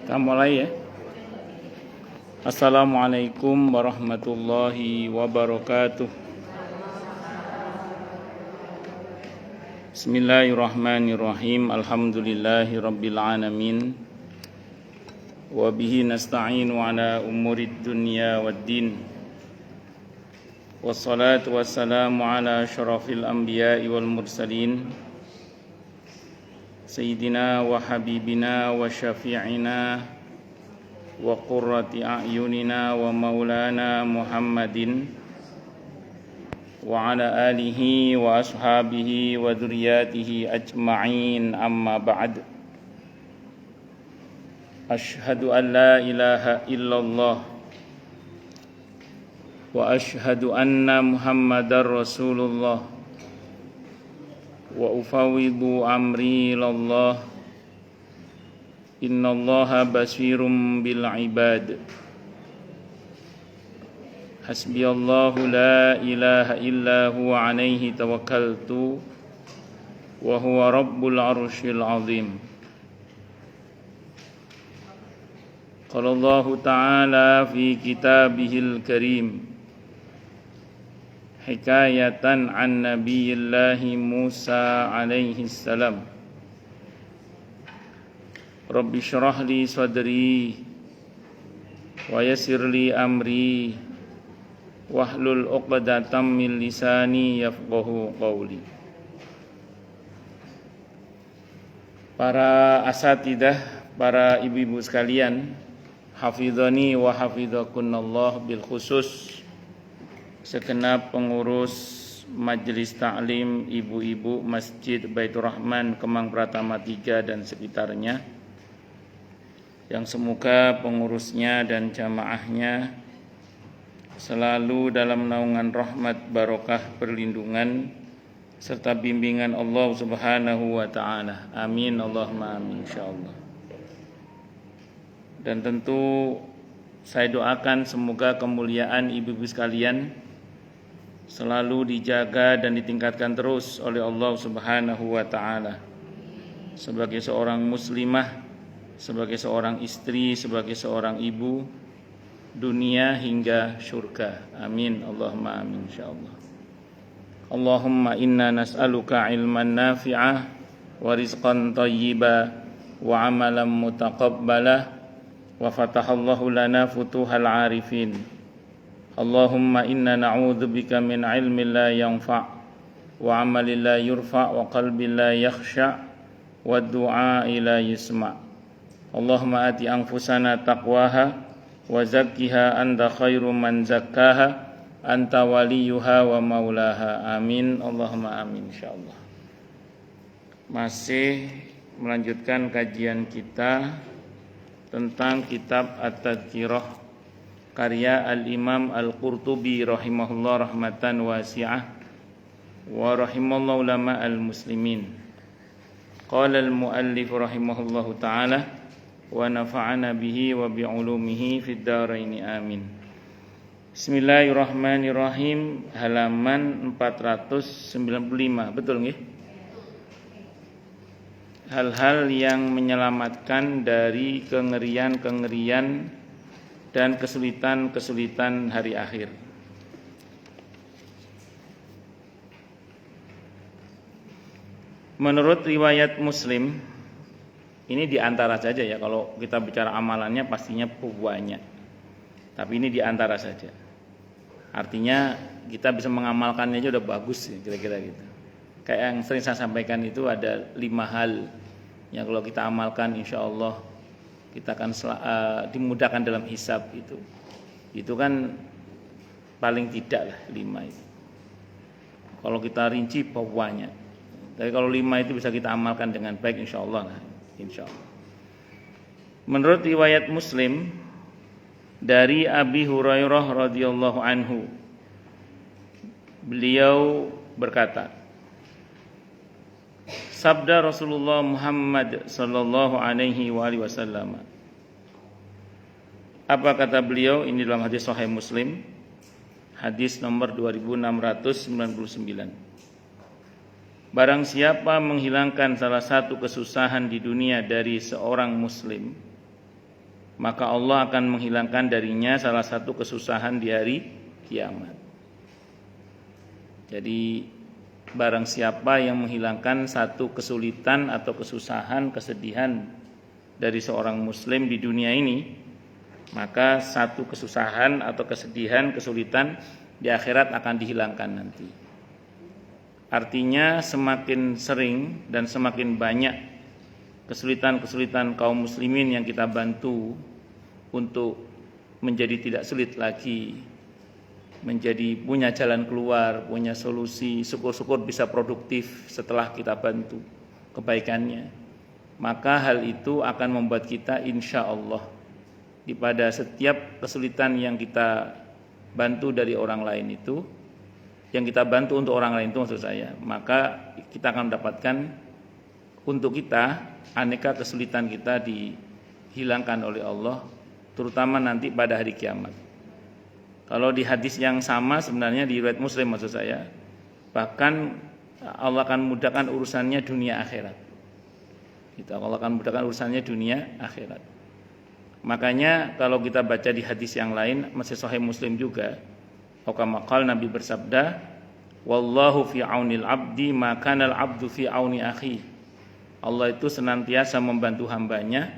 Kita mulai ya. Assalamualaikum warahmatullahi wabarakatuh. Bismillahirrahmanirrahim. Alhamdulillahi rabbil alamin. Wa bihi nasta'inu ala umurid dunya waddin. Wassalatu wassalamu ala asyrafil anbiya'i wal mursalin. Sayyidina wa habibina wa syafi'ina wa qurrati a'yunina wa maulana Muhammadin wa ala alihi wa ashabihi wa dzurriyyatihi ajma'in, amma ba'd. Asyhadu an la ilaha illallah wa asyhadu anna Muhammadar Rasulullah wa ufawwidu amri ilallah. Innallaha basirum bil ibad. Hasbiyallahu la ilaha illa huwa alaihi tawakkaltu wa huwa rabbul arsyil azim. Qala Allahu ta'ala fi kitabihil karim hikayatan an nabiyillahi Musa alaihi salam. Rabbi syrah li sadri wa yassir li amri wahlul 'uqdatam min lisani yafqahu qawli. Para asatidah, para ibu-ibu sekalian, hafizani wa hafizakunallah, bil khusus segenap pengurus Majelis Ta'lim ibu-ibu Masjid Baitur Rahman Kemang Pratama 3 dan sekitarnya, yang semoga pengurusnya dan jamaahnya selalu dalam naungan rahmat, barokah, perlindungan serta bimbingan Allah Subhanahu wa ta'ala. Amin Allahumma amin insyaallah. Dan tentu saya doakan semoga kemuliaan ibu-ibu sekalian selalu dijaga dan ditingkatkan terus oleh Allah Subhanahu wa ta'ala, sebagai seorang muslimah, sebagai seorang istri, sebagai seorang ibu, dunia hingga syurga. Amin Allahumma amin insyaallah. Allahumma inna nas'aluka ilman nafi'ah wa rizqan thayyiba wa amalan mutaqabbalah wa fatahallahu lana futuhal arifin. Allahumma inna na'udzubika min ilmin la yanfa' wa amalin la yurfa' wa qalbin la yakhsha' wa du'a'i la yusma'. Allahumma ati anfusana taqwaha wa zakkiha anta khairu man zakkaha anta waliyuha wa maulaha. Amin Allahumma amin insyaallah. Masih melanjutkan kajian kita tentang kitab At-Tadhkirah karya Al-Imam Al-Qurtubi rahimahullah rahmatan wasi'ah wa rahimallahu ulama al-muslimin. Qala al-muallif rahimahullahu ta'ala wa nafa'ana bihi wa bi'ulumihi fid dharain amin. Bismillahirrahmanirrahim. Halaman 495. Betul nggih? Hal-hal yang menyelamatkan dari kengerian-kengerian dan kesulitan-kesulitan hari akhir. Menurut riwayat Muslim, ini diantara saja ya, kalau kita bicara amalannya pastinya banyak, tapi ini diantara saja. Artinya kita bisa mengamalkannya aja udah bagus ya, kira-kira gitu. Kayak yang sering saya sampaikan itu ada 5 hal yang kalau kita amalkan insya Allah kita akan dimudahkan dalam hisab itu. Itu kan paling tidak lah 5 itu. Kalau kita rinci banyak. Tapi kalau 5 itu bisa kita amalkan dengan baik insyaallah. Insyaallah. Menurut riwayat Muslim dari Abi Hurairah radhiyallahu anhu, beliau berkata, sabda Rasulullah Muhammad sallallahu alaihi wasallam. Apa kata beliau? Ini dalam hadis Sahih Muslim, hadis nomor 2699. Barang siapa menghilangkan salah satu kesusahan di dunia dari seorang muslim, maka Allah akan menghilangkan darinya salah satu kesusahan di hari kiamat. Jadi barang siapa yang menghilangkan satu kesulitan atau kesusahan, kesedihan dari seorang muslim di dunia ini, maka satu kesusahan atau kesedihan, kesulitan di akhirat akan dihilangkan nanti. Artinya semakin sering dan semakin banyak kesulitan-kesulitan kaum muslimin yang kita bantu untuk menjadi tidak sulit lagi, menjadi punya jalan keluar, punya solusi, syukur-syukur bisa produktif setelah kita bantu kebaikannya, maka hal itu akan membuat kita insya Allah pada setiap kesulitan yang kita bantu dari orang lain itu, yang kita bantu untuk orang lain itu maksud saya, maka kita akan mendapatkan untuk kita aneka kesulitan kita dihilangkan oleh Allah, terutama nanti pada hari kiamat. Kalau di hadis yang sama sebenarnya di riwayat Muslim maksud saya, bahkan Allah akan mudahkan urusannya dunia akhirat. Gitu, Allah akan mudahkan urusannya dunia akhirat. Makanya kalau kita baca di hadis yang lain masih Sahih Muslim juga, maqal Nabi bersabda, wallahu fi aunil abdi ma kanal abdu fi auni akhi. Allah itu senantiasa membantu hambanya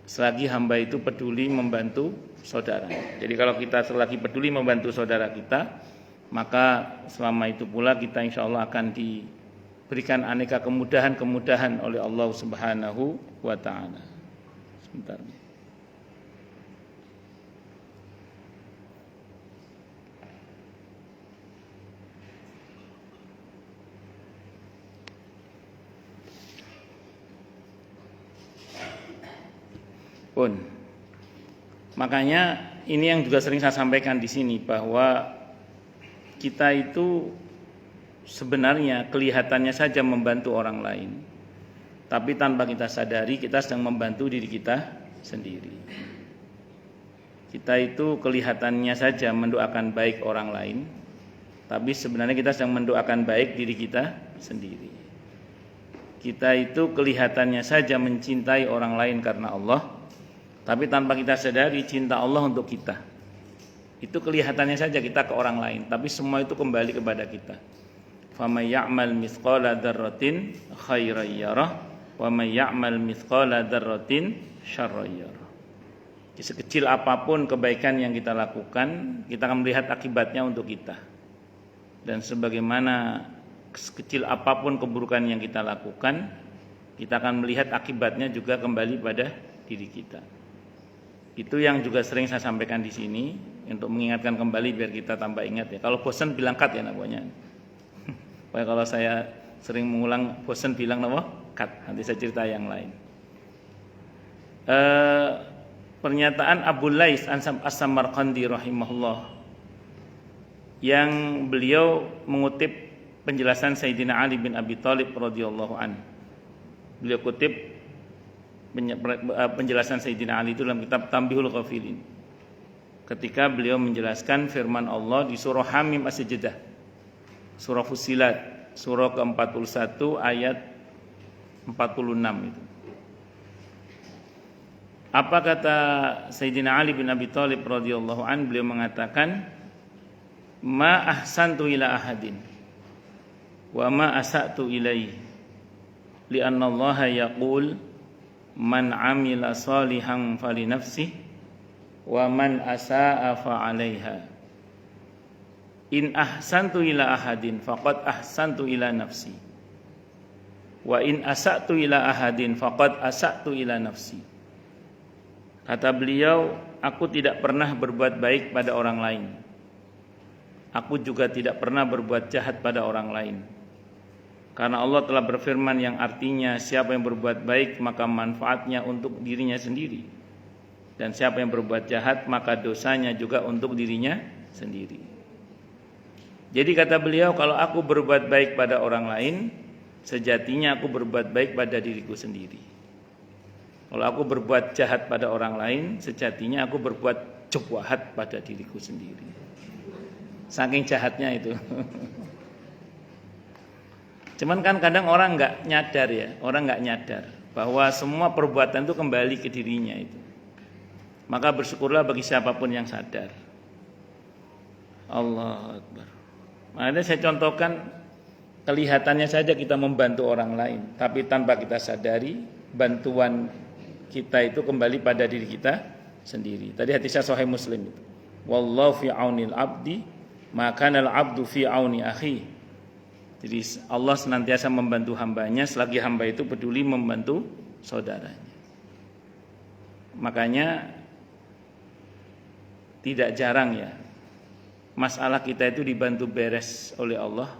selagi hamba itu peduli membantu saudara. Jadi kalau kita selagi peduli membantu saudara kita, maka selama itu pula kita insya Allah akan diberikan aneka kemudahan-kemudahan oleh Allah Subhanahu wa ta'ala. Sebentar. Makanya ini yang juga sering saya sampaikan di sini, bahwa kita itu sebenarnya kelihatannya saja membantu orang lain, tapi tanpa kita sadari kita sedang membantu diri kita sendiri. Kita itu kelihatannya saja mendoakan baik orang lain, tapi sebenarnya kita sedang mendoakan baik diri kita sendiri. Kita itu kelihatannya saja mencintai orang lain karena Allah, tapi tanpa kita sadari cinta Allah untuk kita. Itu kelihatannya saja kita ke orang lain, tapi semua itu kembali kepada kita. Faman ya'mal mithqala dzarratin khairan yarah wa man ya'mal mithqala dzarratin syarran yarah. Sekecil apapun kebaikan yang kita lakukan, kita akan melihat akibatnya untuk kita. Dan sebagaimana sekecil apapun keburukan yang kita lakukan, kita akan melihat akibatnya juga kembali pada diri kita. Itu yang juga sering saya sampaikan di sini untuk mengingatkan kembali biar kita tambah ingat ya. Kalau bosan bilang cut ya namanya. Pokoknya kalau saya sering mengulang bosan bilang apa? Cut. Nanti saya cerita yang lain. Pernyataan Abu Lais As-Samarqandi rahimahullah, yang beliau mengutip penjelasan Sayyidina Ali bin Abi Thalib radhiyallahu an. Beliau kutip penjelasan Sayyidina Ali itu dalam kitab Tanbihul Ghafilin, ketika beliau menjelaskan firman Allah di surah Hamim As-Sajdah, surah Fussilat, surah ke-41 ayat 46 itu. Apa kata Sayyidina Ali bin Abi Thalib radhiyallahu an? Beliau mengatakan, ma ahsantu ila ahadin wa ma asa'tu ilaihi li'anna Allah yaqul man amila salihan fali nafsihi wa man asaa fa 'alaiha. In ahsantu ila ahadin faqad ahsantu ila nafsi wa in asa'tu ila ahadin faqad asa'tu ila nafsi. Kata beliau, aku tidak pernah berbuat baik pada orang lain, aku juga tidak pernah berbuat jahat pada orang lain. Karena Allah telah berfirman yang artinya siapa yang berbuat baik maka manfaatnya untuk dirinya sendiri, dan siapa yang berbuat jahat maka dosanya juga untuk dirinya sendiri. Jadi kata beliau, kalau aku berbuat baik pada orang lain, sejatinya aku berbuat baik pada diriku sendiri. Kalau aku berbuat jahat pada orang lain, sejatinya aku berbuat jahat pada diriku sendiri. Saking jahatnya itu. Cuman kan kadang orang nggak nyadar ya, orang nggak nyadar bahwa semua perbuatan itu kembali ke dirinya itu. Maka bersyukurlah bagi siapapun yang sadar. Allahu Akbar. Makanya saya contohkan, kelihatannya saja kita membantu orang lain, tapi tanpa kita sadari bantuan kita itu kembali pada diri kita sendiri. Tadi hadisnya Sahih Muslim itu. Wallahu fi aunil abdi, maka al abdu fi auni akhi. Jadi Allah senantiasa membantu hambanya selagi hamba itu peduli membantu saudaranya. Makanya tidak jarang ya masalah kita itu dibantu beres oleh Allah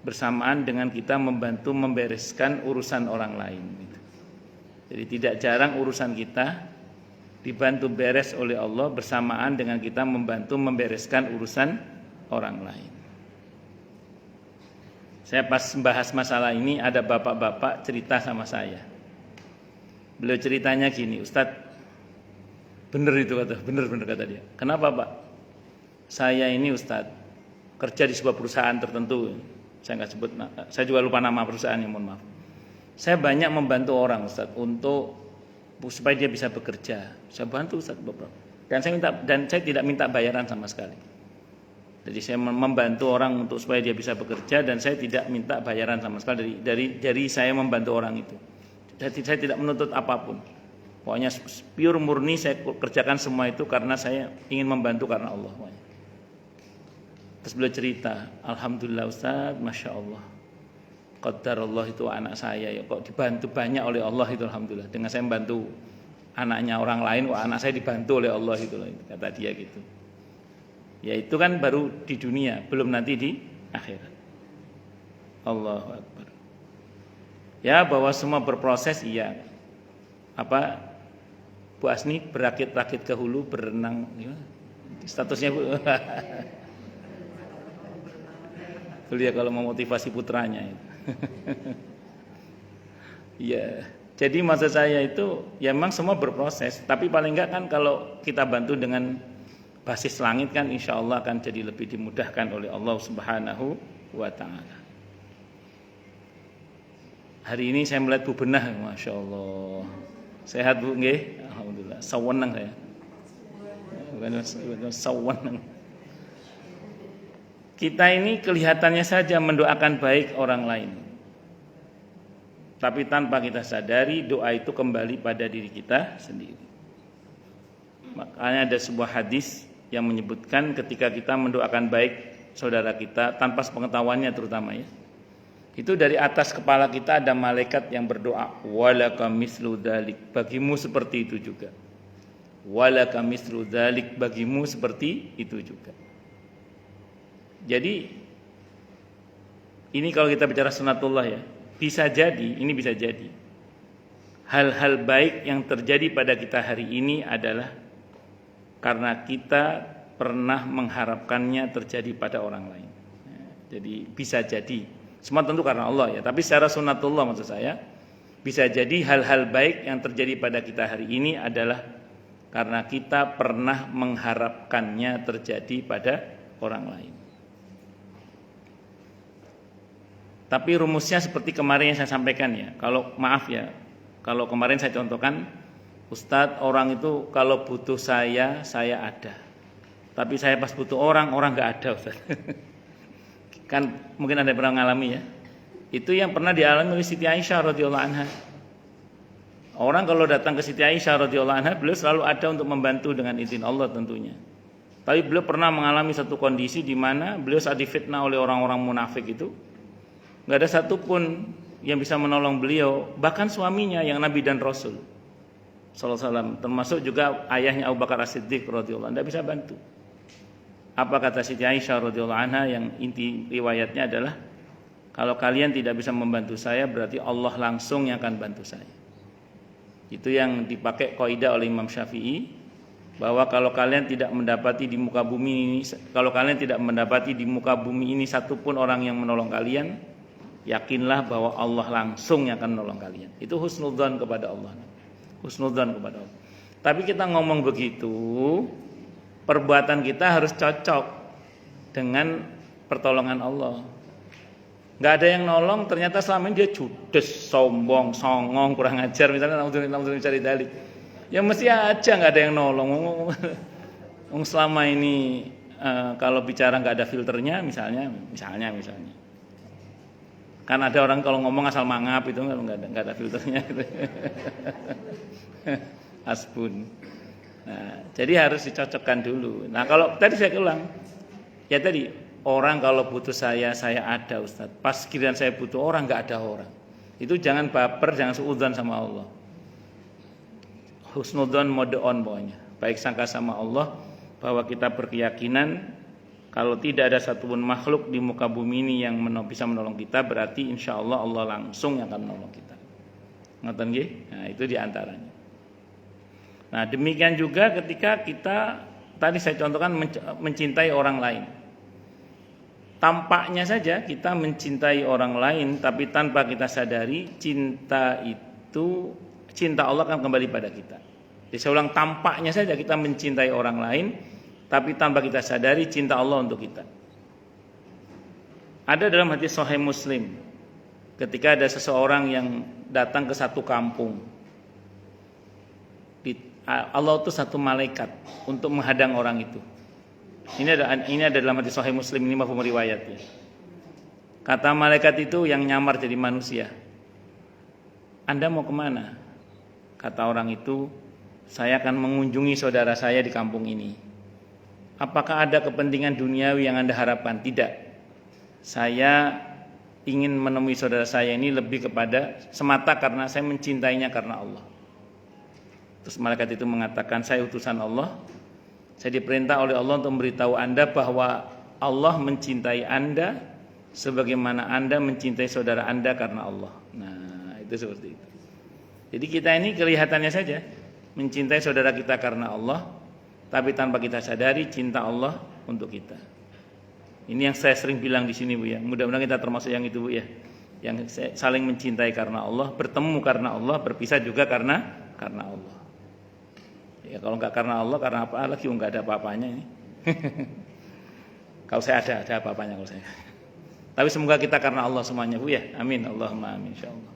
bersamaan dengan kita membantu membereskan urusan orang lain. Jadi tidak jarang urusan kita dibantu beres oleh Allah bersamaan dengan kita membantu membereskan urusan orang lain. Saya pas bahas masalah ini ada bapak-bapak cerita sama saya. Beliau ceritanya gini, Ustadz, bener kata dia. Kenapa Pak? Saya ini Ustadz kerja di sebuah perusahaan tertentu. Saya nggak sebut, saya juga lupa nama perusahaannya, mohon maaf. Saya banyak membantu orang Ustadz untuk supaya dia bisa bekerja. Saya bantu Ustadz beberapa. Dan saya tidak minta bayaran sama sekali. Jadi saya membantu orang untuk supaya dia bisa bekerja dan saya tidak minta bayaran sama sekali dari saya membantu orang itu. Jadi saya tidak menuntut apapun. Pokoknya pure murni saya kerjakan semua itu karena saya ingin membantu karena Allah. Terus beliau cerita, alhamdulillah Ustaz, masya Allah, qadarullah itu anak saya ya kok dibantu banyak oleh Allah itu alhamdulillah. Dengan saya membantu anaknya orang lain, wah anak saya dibantu oleh Allah itu kata dia gitu. Ya itu kan baru di dunia, belum nanti di akhirat. Allahu Akbar. Ya bahwa semua berproses iya. Apa Bu Asni berakit-rakit ke hulu berenang gimana? Statusnya Bu. Beliau kalau memotivasi putranya itu. Ya, jadi maksud saya itu ya memang semua berproses, tapi paling enggak kan kalau kita bantu dengan basis langit kan insya Allah akan jadi lebih dimudahkan oleh Allah Subhanahu wa Ta'ala. Hari ini saya melihat Bu Benah, masya Allah. Sehat Bu, nggih? Alhamdulillah. Sawenang saya. Bukan sawenang. Kita ini kelihatannya saja mendoakan baik orang lain, tapi tanpa kita sadari doa itu kembali pada diri kita sendiri. Makanya ada sebuah hadis yang menyebutkan ketika kita mendoakan baik saudara kita tanpa sepengetahuannya terutama ya, itu dari atas kepala kita ada malaikat yang berdoa, walaka mislu dzalik, bagimu seperti itu juga. Walaka mislu dzalik, bagimu seperti itu juga. Jadi ini kalau kita bicara sunatullah ya, bisa jadi, ini bisa jadi hal-hal baik yang terjadi pada kita hari ini adalah karena kita pernah mengharapkannya terjadi pada orang lain. Jadi bisa jadi, semua tentu karena Allah ya, tapi secara sunatullah maksud saya, bisa jadi hal-hal baik yang terjadi pada kita hari ini adalah karena kita pernah mengharapkannya terjadi pada orang lain. Tapi rumusnya seperti kemarin yang saya sampaikan ya. Kalau maaf ya, kalau kemarin saya contohkan, Ustadz orang itu kalau butuh saya ada. Tapi saya pas butuh orang nggak ada Ustadz. Kan mungkin ada yang pernah mengalami ya. Itu yang pernah dialami oleh Siti Aisyah radhiyallahu anha. Orang kalau datang ke Siti Aisyah radhiyallahu anha, beliau selalu ada untuk membantu dengan izin Allah tentunya. Tapi beliau pernah mengalami satu kondisi di mana beliau saat difitnah oleh orang-orang munafik itu, nggak ada satupun yang bisa menolong beliau, bahkan suaminya yang Nabi dan Rasul sallallahu alaihi wasallam, termasuk juga ayahnya Abu Bakar As-Siddiq radhiyallahu anhu, tidak bisa bantu. Apa kata Siti Aisyah radhiyallahu anha yang inti riwayatnya adalah, kalau kalian tidak bisa membantu saya, berarti Allah langsung yang akan bantu saya. Itu yang dipakai kaidah oleh Imam Syafi'i, bahwa kalau kalian tidak mendapati di muka bumi ini satupun orang yang menolong kalian, yakinlah bahwa Allah langsung yang akan menolong kalian. Itu husnudzan kepada Allah. Husnudzan kepada Allah. Tapi kita ngomong begitu, perbuatan kita harus cocok dengan pertolongan Allah. Gak ada yang nolong, ternyata selama ini dia judes, sombong, songong, kurang ajar, misalnya naudzubillah cari dalil. Ya mesti aja nggak ada yang nolong. Selama ini kalau bicara nggak ada filternya, misalnya. Kan ada orang kalau ngomong asal mangap itu nggak ada filternya. Asbun. Nah, jadi harus dicocokkan dulu. Nah, kalau tadi saya ulang, ya tadi orang kalau butuh saya ada Ustaz. Pas kira saya butuh orang nggak ada orang. Itu jangan baper, jangan suudzon sama Allah. Husnudzon mode on pokoknya. Baik sangka sama Allah bahwa kita berkeyakinan kalau tidak ada satupun makhluk di muka bumi ini yang bisa menolong kita, berarti insya Allah Allah langsung yang akan menolong kita. Ngoten nggih? Nah, itu diantaranya. Nah, demikian juga ketika kita tadi saya contohkan mencintai orang lain. Tampaknya saja kita mencintai orang lain, tapi tanpa kita sadari cinta Allah akan kembali pada kita. Jadi saya ulang, tampaknya saja kita mencintai orang lain, tapi tanpa kita sadari cinta Allah untuk kita. Ada dalam hadis Sahih Muslim, ketika ada seseorang yang datang ke satu kampung, Allah itu satu malaikat untuk menghadang orang itu. Ini ada dalam hadis Sahih Muslim, ini mafhum riwayat ya. Kata malaikat itu yang nyamar jadi manusia, Anda mau kemana? Kata orang itu, saya akan mengunjungi saudara saya di kampung ini. Apakah ada kepentingan duniawi yang Anda harapkan? Tidak. Saya ingin menemui saudara saya ini lebih kepada semata karena saya mencintainya karena Allah. Terus malaikat itu mengatakan, saya utusan Allah. Saya diperintah oleh Allah untuk memberitahu Anda bahwa Allah mencintai Anda sebagaimana Anda mencintai saudara Anda karena Allah. Nah, itu seperti itu. Jadi kita ini kelihatannya saja mencintai saudara kita karena Allah, tapi tanpa kita sadari cinta Allah untuk kita. Ini yang saya sering bilang di sini Bu ya. Mudah-mudahan kita termasuk yang itu Bu ya. Yang saling mencintai karena Allah, bertemu karena Allah, berpisah juga karena Allah. Ya kalau enggak karena Allah, karena apa lagi? Enggak ada apa-apanya ini. Kalau saya ada apa-apanya kalau saya. Tapi semoga kita karena Allah semuanya Bu ya. Amin. Allahumma amin insyaallah.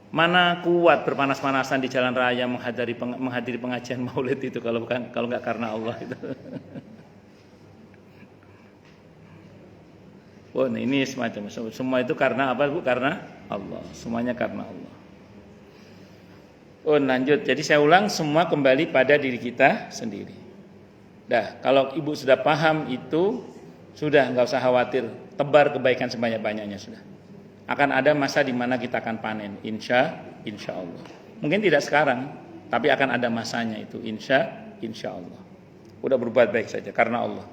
Mana kuat berpanas-panasan di jalan raya menghadiri pengajian Maulid itu kalau enggak karena Allah itu. Oh, ini semacam semua itu karena apa Bu? Karena Allah. Semuanya karena Allah. Oh, lanjut. Jadi saya ulang, semua kembali pada diri kita sendiri. Dah, kalau Ibu sudah paham itu, sudah enggak usah khawatir, tebar kebaikan sebanyak-banyaknya sudah. Akan ada masa di mana kita akan panen, insya Allah. Mungkin tidak sekarang, tapi akan ada masanya itu, insya Allah. Udah berbuat baik saja karena Allah.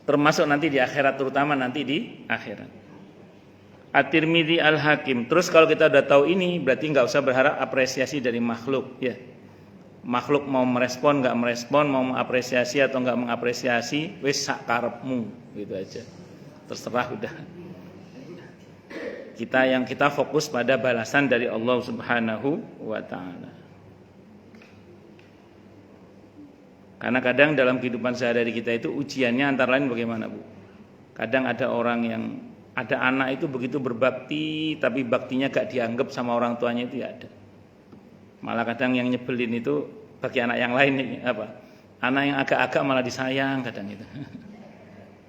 Termasuk nanti di akhirat, terutama nanti di akhirat. At-Tirmidzi Al-Hakim. Terus kalau kita udah tahu ini, berarti nggak usah berharap apresiasi dari makhluk, ya. Makhluk mau merespon, nggak merespon, mau mengapresiasi atau nggak mengapresiasi, wis sak karepmu, gitu aja. Terserah udah. Kita fokus pada balasan dari Allah Subhanahu wa taala. Karena kadang dalam kehidupan sehari-hari kita itu ujiannya antara lain bagaimana Bu? Kadang ada orang yang ada anak itu begitu berbakti tapi baktinya gak dianggap sama orang tuanya itu ya ada. Malah kadang yang nyebelin itu bagi anak yang lain apa? Anak yang agak-agak malah disayang kadang itu.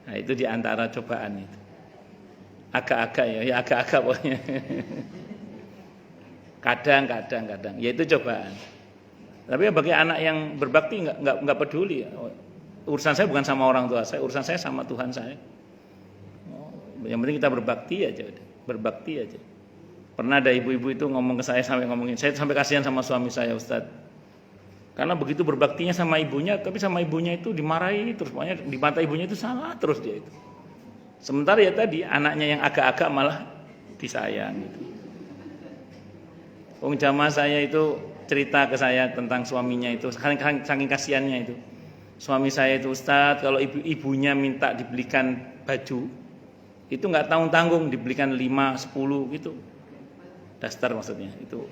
Nah, itu diantara cobaan itu. Agak-agak ya agak-agak pokoknya. Kadang, ya itu cobaan. Tapi bagi anak yang berbakti nggak peduli. Urusan saya bukan sama orang tua saya, urusan saya sama Tuhan saya. Yang penting kita berbakti aja. Pernah ada ibu-ibu itu ngomong ke saya saya sampai kasihan sama suami saya Ustadz. Karena begitu berbaktinya sama ibunya, tapi sama ibunya itu dimarahi terus, pokoknya di mata ibunya itu salah terus dia itu. Sementara ya tadi anaknya yang agak-agak malah disayang gitu. Jamaah saya itu cerita ke saya tentang suaminya itu, saking kasihannya itu. Suami saya itu Ustadz, kalau ibunya minta dibelikan baju, itu nggak tanggung-tanggung dibelikan 5, 10 gitu. Daster maksudnya itu.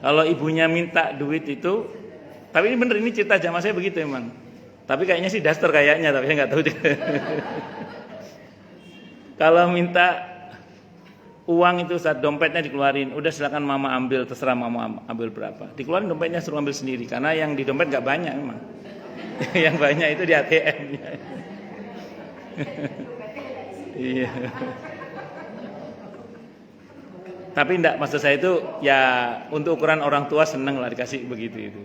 Kalau ibunya minta duit itu, tapi ini bener, ini cerita jamaah saya begitu emang. Tapi kayaknya sih daster kayaknya, tapi saya nggak tahu. Kalau minta uang itu saat dompetnya dikeluarin, udah silakan mama ambil, terserah mama ambil berapa. Dikeluarin dompetnya suruh ambil sendiri karena yang di dompet nggak banyak memang. Yang banyak itu di ATM-nya. Iya. Tapi enggak, maksud saya itu ya untuk ukuran orang tua seneng lah dikasih begitu itu.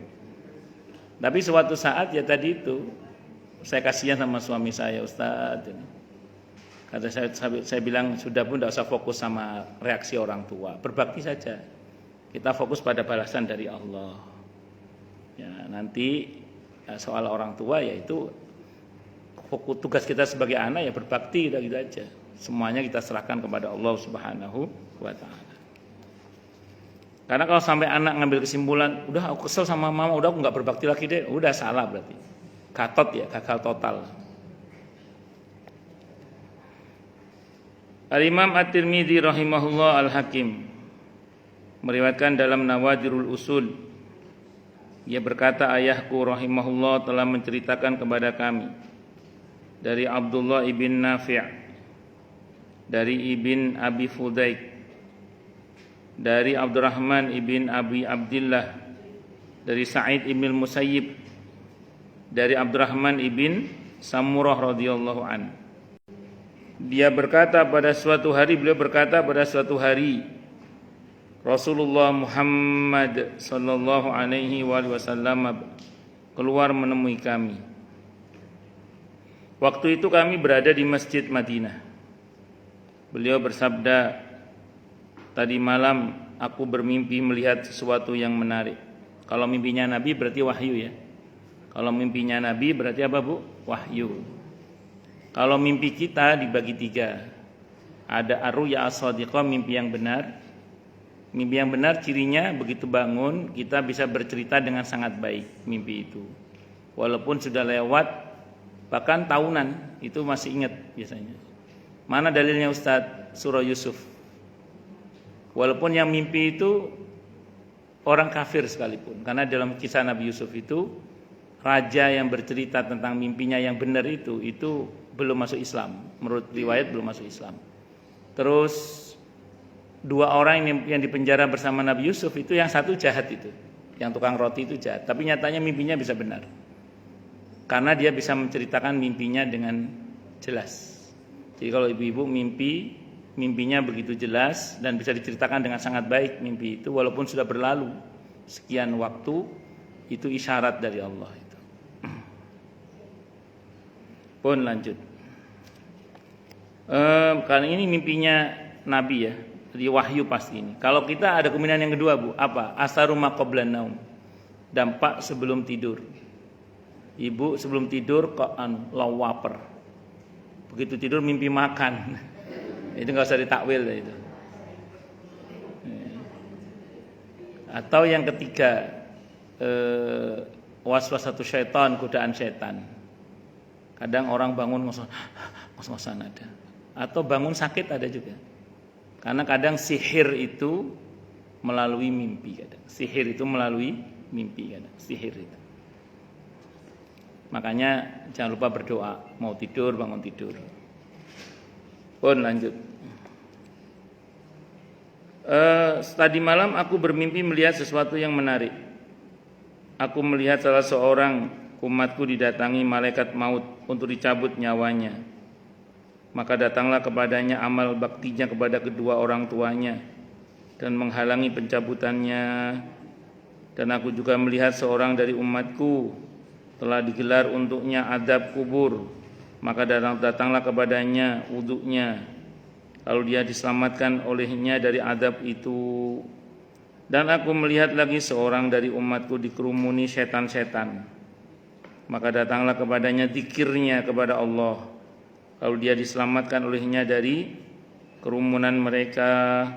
Tapi suatu saat ya tadi itu saya kasihan sama suami saya, Ustadz. Kata saya bilang sudah pun tidak usah fokus sama reaksi orang tua, berbakti saja. Kita fokus pada balasan dari Allah. Ya, nanti soal orang tua yaitu fokus tugas kita sebagai anak ya berbakti gitu aja. Semuanya kita serahkan kepada Allah Subhanahu wa taala. Karena kalau sampai anak ngambil kesimpulan, udah aku kesel sama mama, udah aku nggak berbakti lagi deh, udah salah berarti. Gatot ya, gagal total. Al-Imam At-Tirmidzi rahimahullah Al-Hakim meriwayatkan dalam Nawadirul Usul, ia berkata, ayahku rahimahullah telah menceritakan kepada kami dari Abdullah ibn Nafi', dari Ibn Abi Fudaik, dari Abdurrahman ibn Abi Abdillah, dari Sa'id ibn Musayyib, dari Abdurrahman ibn Samurah radhiyallahu an. Beliau berkata pada suatu hari Rasulullah Muhammad sallallahu alaihi wasallam keluar menemui kami. Waktu itu kami berada di Masjid Madinah. Beliau bersabda, tadi malam aku bermimpi melihat sesuatu yang menarik. Kalau mimpinya Nabi berarti wahyu ya. Kalau mimpinya Nabi berarti apa Bu? Wahyu. Kalau mimpi kita dibagi 3. Ada ar-ru'ya as-shadiqah, mimpi yang benar. Mimpi yang benar cirinya begitu bangun kita bisa bercerita dengan sangat baik mimpi itu. Walaupun sudah lewat bahkan tahunan, itu masih ingat biasanya. Mana dalilnya Ustadz? Surah Yusuf. Walaupun yang mimpi itu orang kafir sekalipun, karena dalam kisah Nabi Yusuf itu raja yang bercerita tentang mimpinya yang benar itu belum masuk Islam. Menurut riwayat belum masuk Islam. Terus 2 orang yang dipenjara bersama Nabi Yusuf itu yang satu jahat itu, yang tukang roti itu jahat. Tapi nyatanya mimpinya bisa benar, karena dia bisa menceritakan mimpinya dengan jelas. Jadi kalau ibu-ibu mimpinya begitu jelas dan bisa diceritakan dengan sangat baik mimpi itu, walaupun sudah berlalu sekian waktu, itu isyarat dari Allah itu. Pun lanjut. Kali ini mimpinya Nabi ya, di wahyu pasti ini. Kalau kita ada kemungkinan yang kedua Bu, apa? Asaru ma qablan naum. Dampak sebelum tidur. Ibu sebelum tidur kok lapar. Begitu tidur mimpi makan. Itu enggak usah ditakwil itu. Atau yang ketiga, waswasatu syaitan, godaan syaitan. Kadang orang bangun ngos-ngosan ada. Atau bangun sakit ada juga. Karena kadang sihir itu melalui mimpi kadang. Sihir itu melalui mimpi kadang. Sihir itu. Makanya jangan lupa berdoa, mau tidur bangun tidur. Pun lanjut. Tadi malam aku bermimpi melihat sesuatu yang menarik. Aku melihat salah seorang umatku didatangi malaikat maut untuk dicabut nyawanya. Maka datanglah kepadanya amal baktinya kepada kedua orang tuanya dan menghalangi pencabutannya. Dan aku juga melihat seorang dari umatku telah digelar untuknya adab kubur. Maka datanglah kepadanya wuduknya, lalu dia diselamatkan olehnya dari adab itu. Dan aku melihat lagi seorang dari umatku dikerumuni setan-setan. Maka datanglah kepadanya zikirnya kepada Allah, lalu dia diselamatkan olehnya dari kerumunan mereka.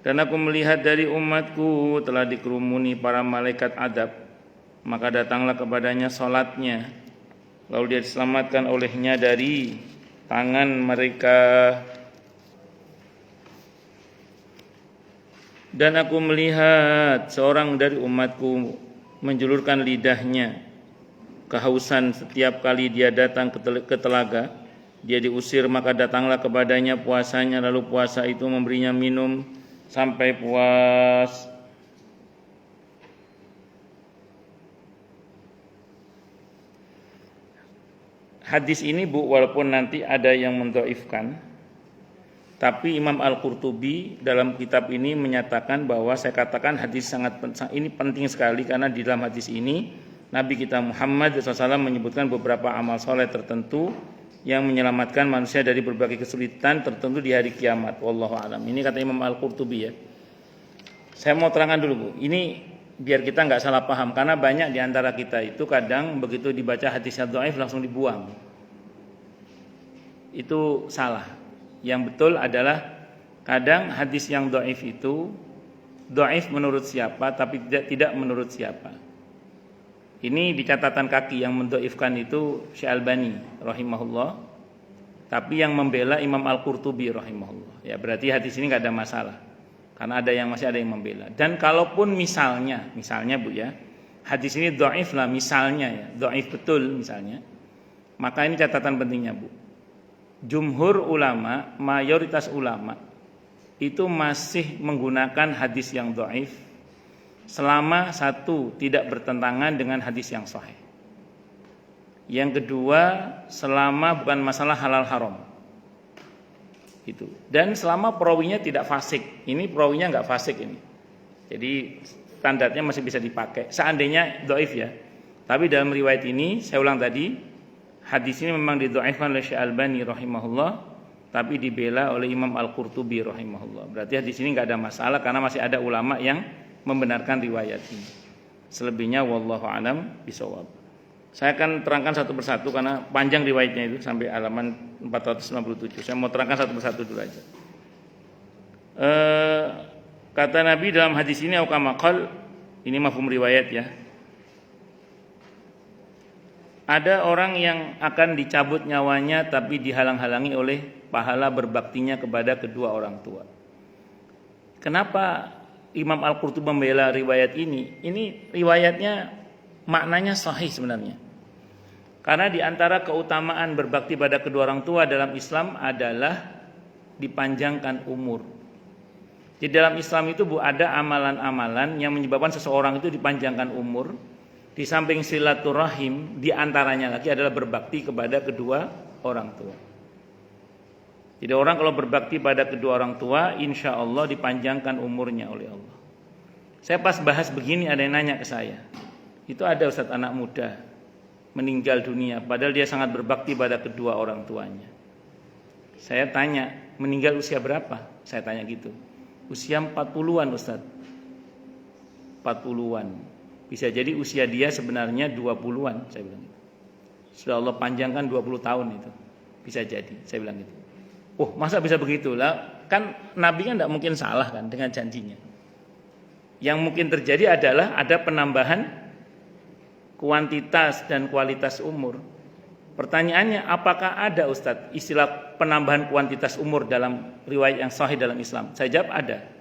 Dan aku melihat dari umatku telah dikerumuni para malaikat adab. Maka datanglah kepadanya salatnya, lalu dia diselamatkan olehnya dari tangan mereka. Dan aku melihat seorang dari umatku menjulurkan lidahnya kehausan setiap kali dia datang ke telaga, Dia diusir maka datanglah kepadanya puasanya, lalu puasa itu memberinya minum sampai puas. Hadis ini Bu, walaupun nanti ada yang mendhaifkan, tapi Imam Al-Qurtubi dalam kitab ini menyatakan bahwa saya katakan hadis ini penting sekali karena di dalam hadis ini Nabi kita Muhammad SAW menyebutkan beberapa amal soleh tertentu yang menyelamatkan manusia dari berbagai kesulitan tertentu di hari kiamat. Wallahu a'lam. Ini kata Imam Al-Qurtubi ya. Saya mau terangkan dulu Bu. Ini biar kita nggak salah paham, karena banyak di antara kita itu kadang begitu dibaca hadisnya dhaif langsung dibuang. Itu salah. Yang betul adalah kadang hadis yang dhaif itu dhaif menurut siapa tapi tidak menurut siapa. Ini di catatan kaki yang mendhaifkan itu Syekh Albani rahimahullah, tapi yang membela Imam Al-Qurtubi rahimahullah. Ya berarti hadis ini nggak ada masalah. Karena masih ada yang membela. Dan kalaupun misalnya Bu ya, hadis ini dhaif lah misalnya ya, dhaif betul misalnya. Maka ini catatan pentingnya Bu. Jumhur ulama, mayoritas ulama itu masih menggunakan hadis yang dhaif selama satu tidak bertentangan dengan hadis yang sahih. Yang kedua, selama bukan masalah halal haram. Gitu. Dan selama perawinya tidak fasik. Ini perawinya enggak fasik ini. Jadi standarnya masih bisa dipakai. Seandainya dhaif ya. Tapi dalam riwayat ini saya ulang tadi, hadis ini memang didhaifkan oleh Syekh Albani rahimahullah, tapi dibela oleh Imam Al-Qurtubi rahimahullah. Berarti hadis ini enggak ada masalah karena masih ada ulama yang membenarkan riwayat ini. Selebihnya wallahu alam bisawab. Saya akan terangkan satu persatu karena panjang riwayatnya itu sampai halaman 497. Saya mau terangkan satu persatu dulu aja. Kata Nabi dalam hadis ini auqamaqal, ini mafhum riwayat ya. Ada orang yang akan dicabut nyawanya tapi dihalang-halangi oleh pahala berbaktinya kepada kedua orang tua. Kenapa Imam Al-Qurtubi membela riwayat ini? Ini riwayatnya maknanya sahih sebenarnya. Karena di antara keutamaan berbakti pada kedua orang tua dalam Islam adalah dipanjangkan umur. Di dalam Islam itu Bu ada amalan-amalan yang menyebabkan seseorang itu dipanjangkan umur. Di samping silaturahim, di antaranya lagi adalah berbakti kepada kedua orang tua. Jadi orang kalau berbakti pada kedua orang tua, insya Allah dipanjangkan umurnya oleh Allah. Saya pas bahas begini ada yang nanya ke saya. Itu ada Ustadz anak muda meninggal dunia padahal dia sangat berbakti pada kedua orang tuanya. Saya tanya, meninggal usia berapa? Saya tanya gitu. Usia 40-an Ustadz. 40-an. Bisa jadi usia dia sebenarnya 20-an, saya bilang gitu. Sudah Allah panjangkan 20 tahun itu. Bisa jadi, saya bilang gitu. Oh, masa bisa begitu lah? Kan Nabi kan tidak mungkin salah kan dengan janjinya. Yang mungkin terjadi adalah ada penambahan kuantitas dan kualitas umur. Pertanyaannya, apakah ada Ustadz istilah penambahan kuantitas umur dalam riwayat yang sahih dalam Islam? Saya jawab ada.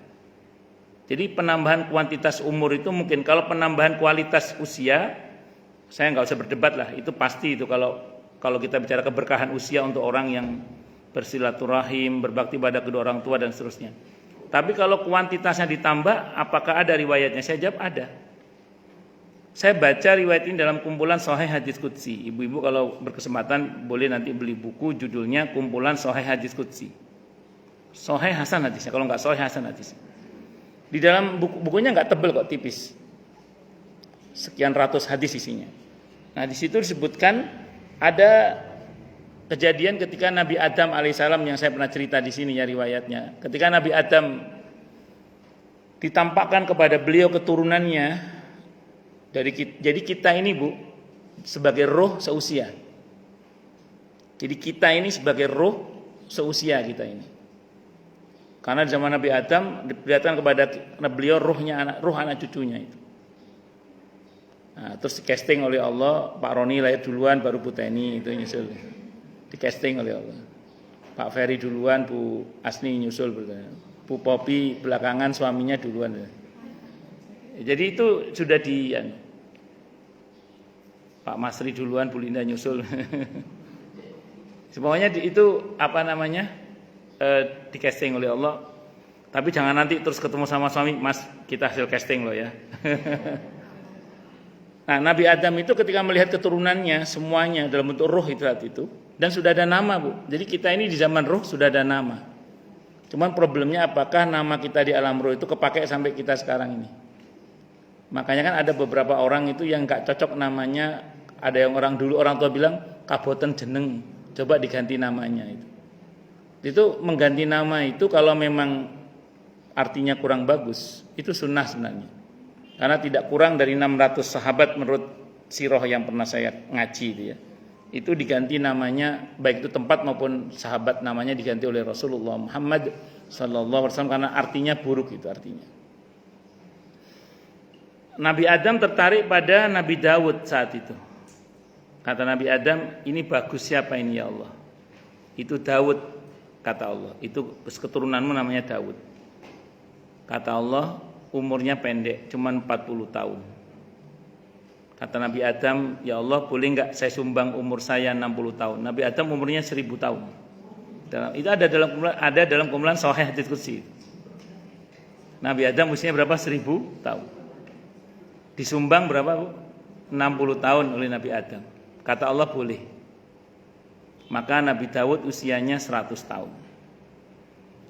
Jadi penambahan kuantitas umur itu mungkin, kalau penambahan kualitas usia, saya nggak usah berdebat lah, itu pasti itu kalau kita bicara keberkahan usia untuk orang yang bersilaturahim, berbakti pada kedua orang tua dan seterusnya. Tapi kalau kuantitasnya ditambah, apakah ada riwayatnya? Saya jawab ada. Saya baca riwayat ini dalam kumpulan Sahih Hadis Qudsi. Ibu-ibu kalau berkesempatan boleh nanti beli buku judulnya Kumpulan Sahih Hadis Qudsi. Sahih Hasan hadisnya, kalau nggak Sahih Hasan hadisnya. Di dalam bukunya nggak tebel kok, tipis. Sekian ratus hadis isinya. Nah di situ disebutkan ada kejadian ketika Nabi Adam alaihissalam yang saya pernah cerita di sini ya riwayatnya. Ketika Nabi Adam ditampakkan kepada beliau keturunannya. Jadi kita ini Bu sebagai roh seusia. Jadi kita ini sebagai roh seusia kita ini. Karena di zaman Nabi Adam diperlihatkan kepada beliau roh anak cucunya itu. Nah, terus di casting oleh Allah, Pak Roni lahir duluan baru Bu Teni itu nyusul. Di casting oleh Allah. Pak Ferry duluan, Bu Asni nyusul, Bu Popi belakangan suaminya duluan. Jadi itu sudah Pak Masri duluan, Bu Linda nyusul. Pokoknya itu apa namanya di casting oleh Allah. Tapi jangan nanti terus ketemu sama suami, Mas kita hasil casting loh ya. Nah, Nabi Adam itu ketika melihat keturunannya semuanya dalam bentuk roh itu saat itu, dan sudah ada nama, Bu. Jadi kita ini di zaman roh sudah ada nama. Cuman problemnya apakah nama kita di alam roh itu kepakai sampai kita sekarang ini. Makanya kan ada beberapa orang itu yang gak cocok namanya. Ada yang orang dulu orang tua bilang kaboten jeneng, coba diganti namanya itu. Itu mengganti nama itu kalau memang artinya kurang bagus, itu sunnah sebenarnya. Karena tidak kurang dari 600 sahabat menurut sirah yang pernah saya ngaji itu ya. Itu diganti namanya, baik itu tempat maupun sahabat, namanya diganti oleh Rasulullah Muhammad sallallahu alaihi wasallam karena artinya buruk itu artinya. Nabi Adam tertarik pada Nabi Daud saat itu. Kata Nabi Adam, ini bagus siapa ini ya Allah? Itu Daud, kata Allah. Itu keturunanmu namanya Daud. Kata Allah, umurnya pendek, cuma 40 tahun. Kata Nabi Adam, ya Allah boleh enggak saya sumbang umur saya 60 tahun. Nabi Adam umurnya 1000 tahun. Itu ada dalam kumpulan Sahih Hadits Qudsi. Nabi Adam usianya berapa? 1000 tahun. Disumbang berapa, Bu? 60 tahun oleh Nabi Adam. Kata Allah boleh. Maka Nabi Daud usianya 100 tahun.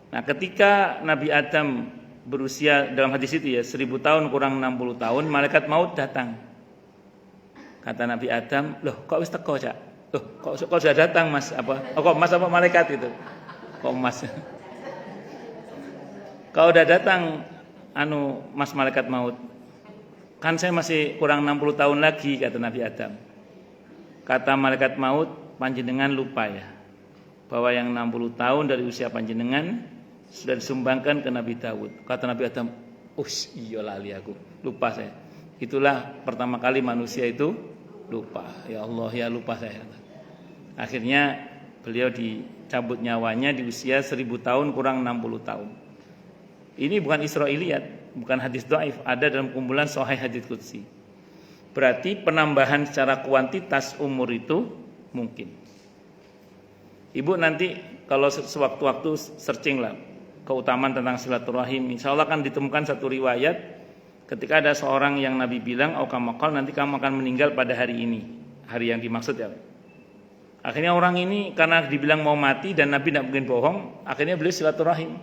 Nah, ketika Nabi Adam berusia dalam hadis itu ya 1000 tahun kurang 60 tahun, malaikat maut datang. Kata Nabi Adam, loh kok wis teko Cak? Loh kok sudah datang Mas apa? Oh, kok Mas apa malaikat itu? Kok Mas? Kau udah datang Mas malaikat maut. Kan saya masih kurang 60 tahun lagi, kata Nabi Adam. Kata malaikat maut, panjenengan lupa ya bahwa yang 60 tahun dari usia panjenengan sudah disumbangkan ke Nabi Daud. Kata Nabi Adam, iya lali aku, lupa saya. Itulah pertama kali manusia itu lupa. Ya Allah ya lupa saya. Akhirnya beliau dicabut nyawanya di usia 1000 tahun kurang 60 tahun. Ini bukan Israiliyat, bukan hadis dhaif, ada dalam kumpulan Sahih Hadits Qudsi. Berarti penambahan secara kuantitas umur itu mungkin. Ibu nanti kalau sewaktu-waktu searching lah keutamaan tentang silaturahim, insya Allah akan ditemukan satu riwayat ketika ada seorang yang Nabi bilang, aukamakal nanti kamu akan meninggal pada hari ini, hari yang dimaksud ya. Akhirnya orang ini karena dibilang mau mati dan Nabi tidak mungkin bohong, akhirnya beliau silaturahim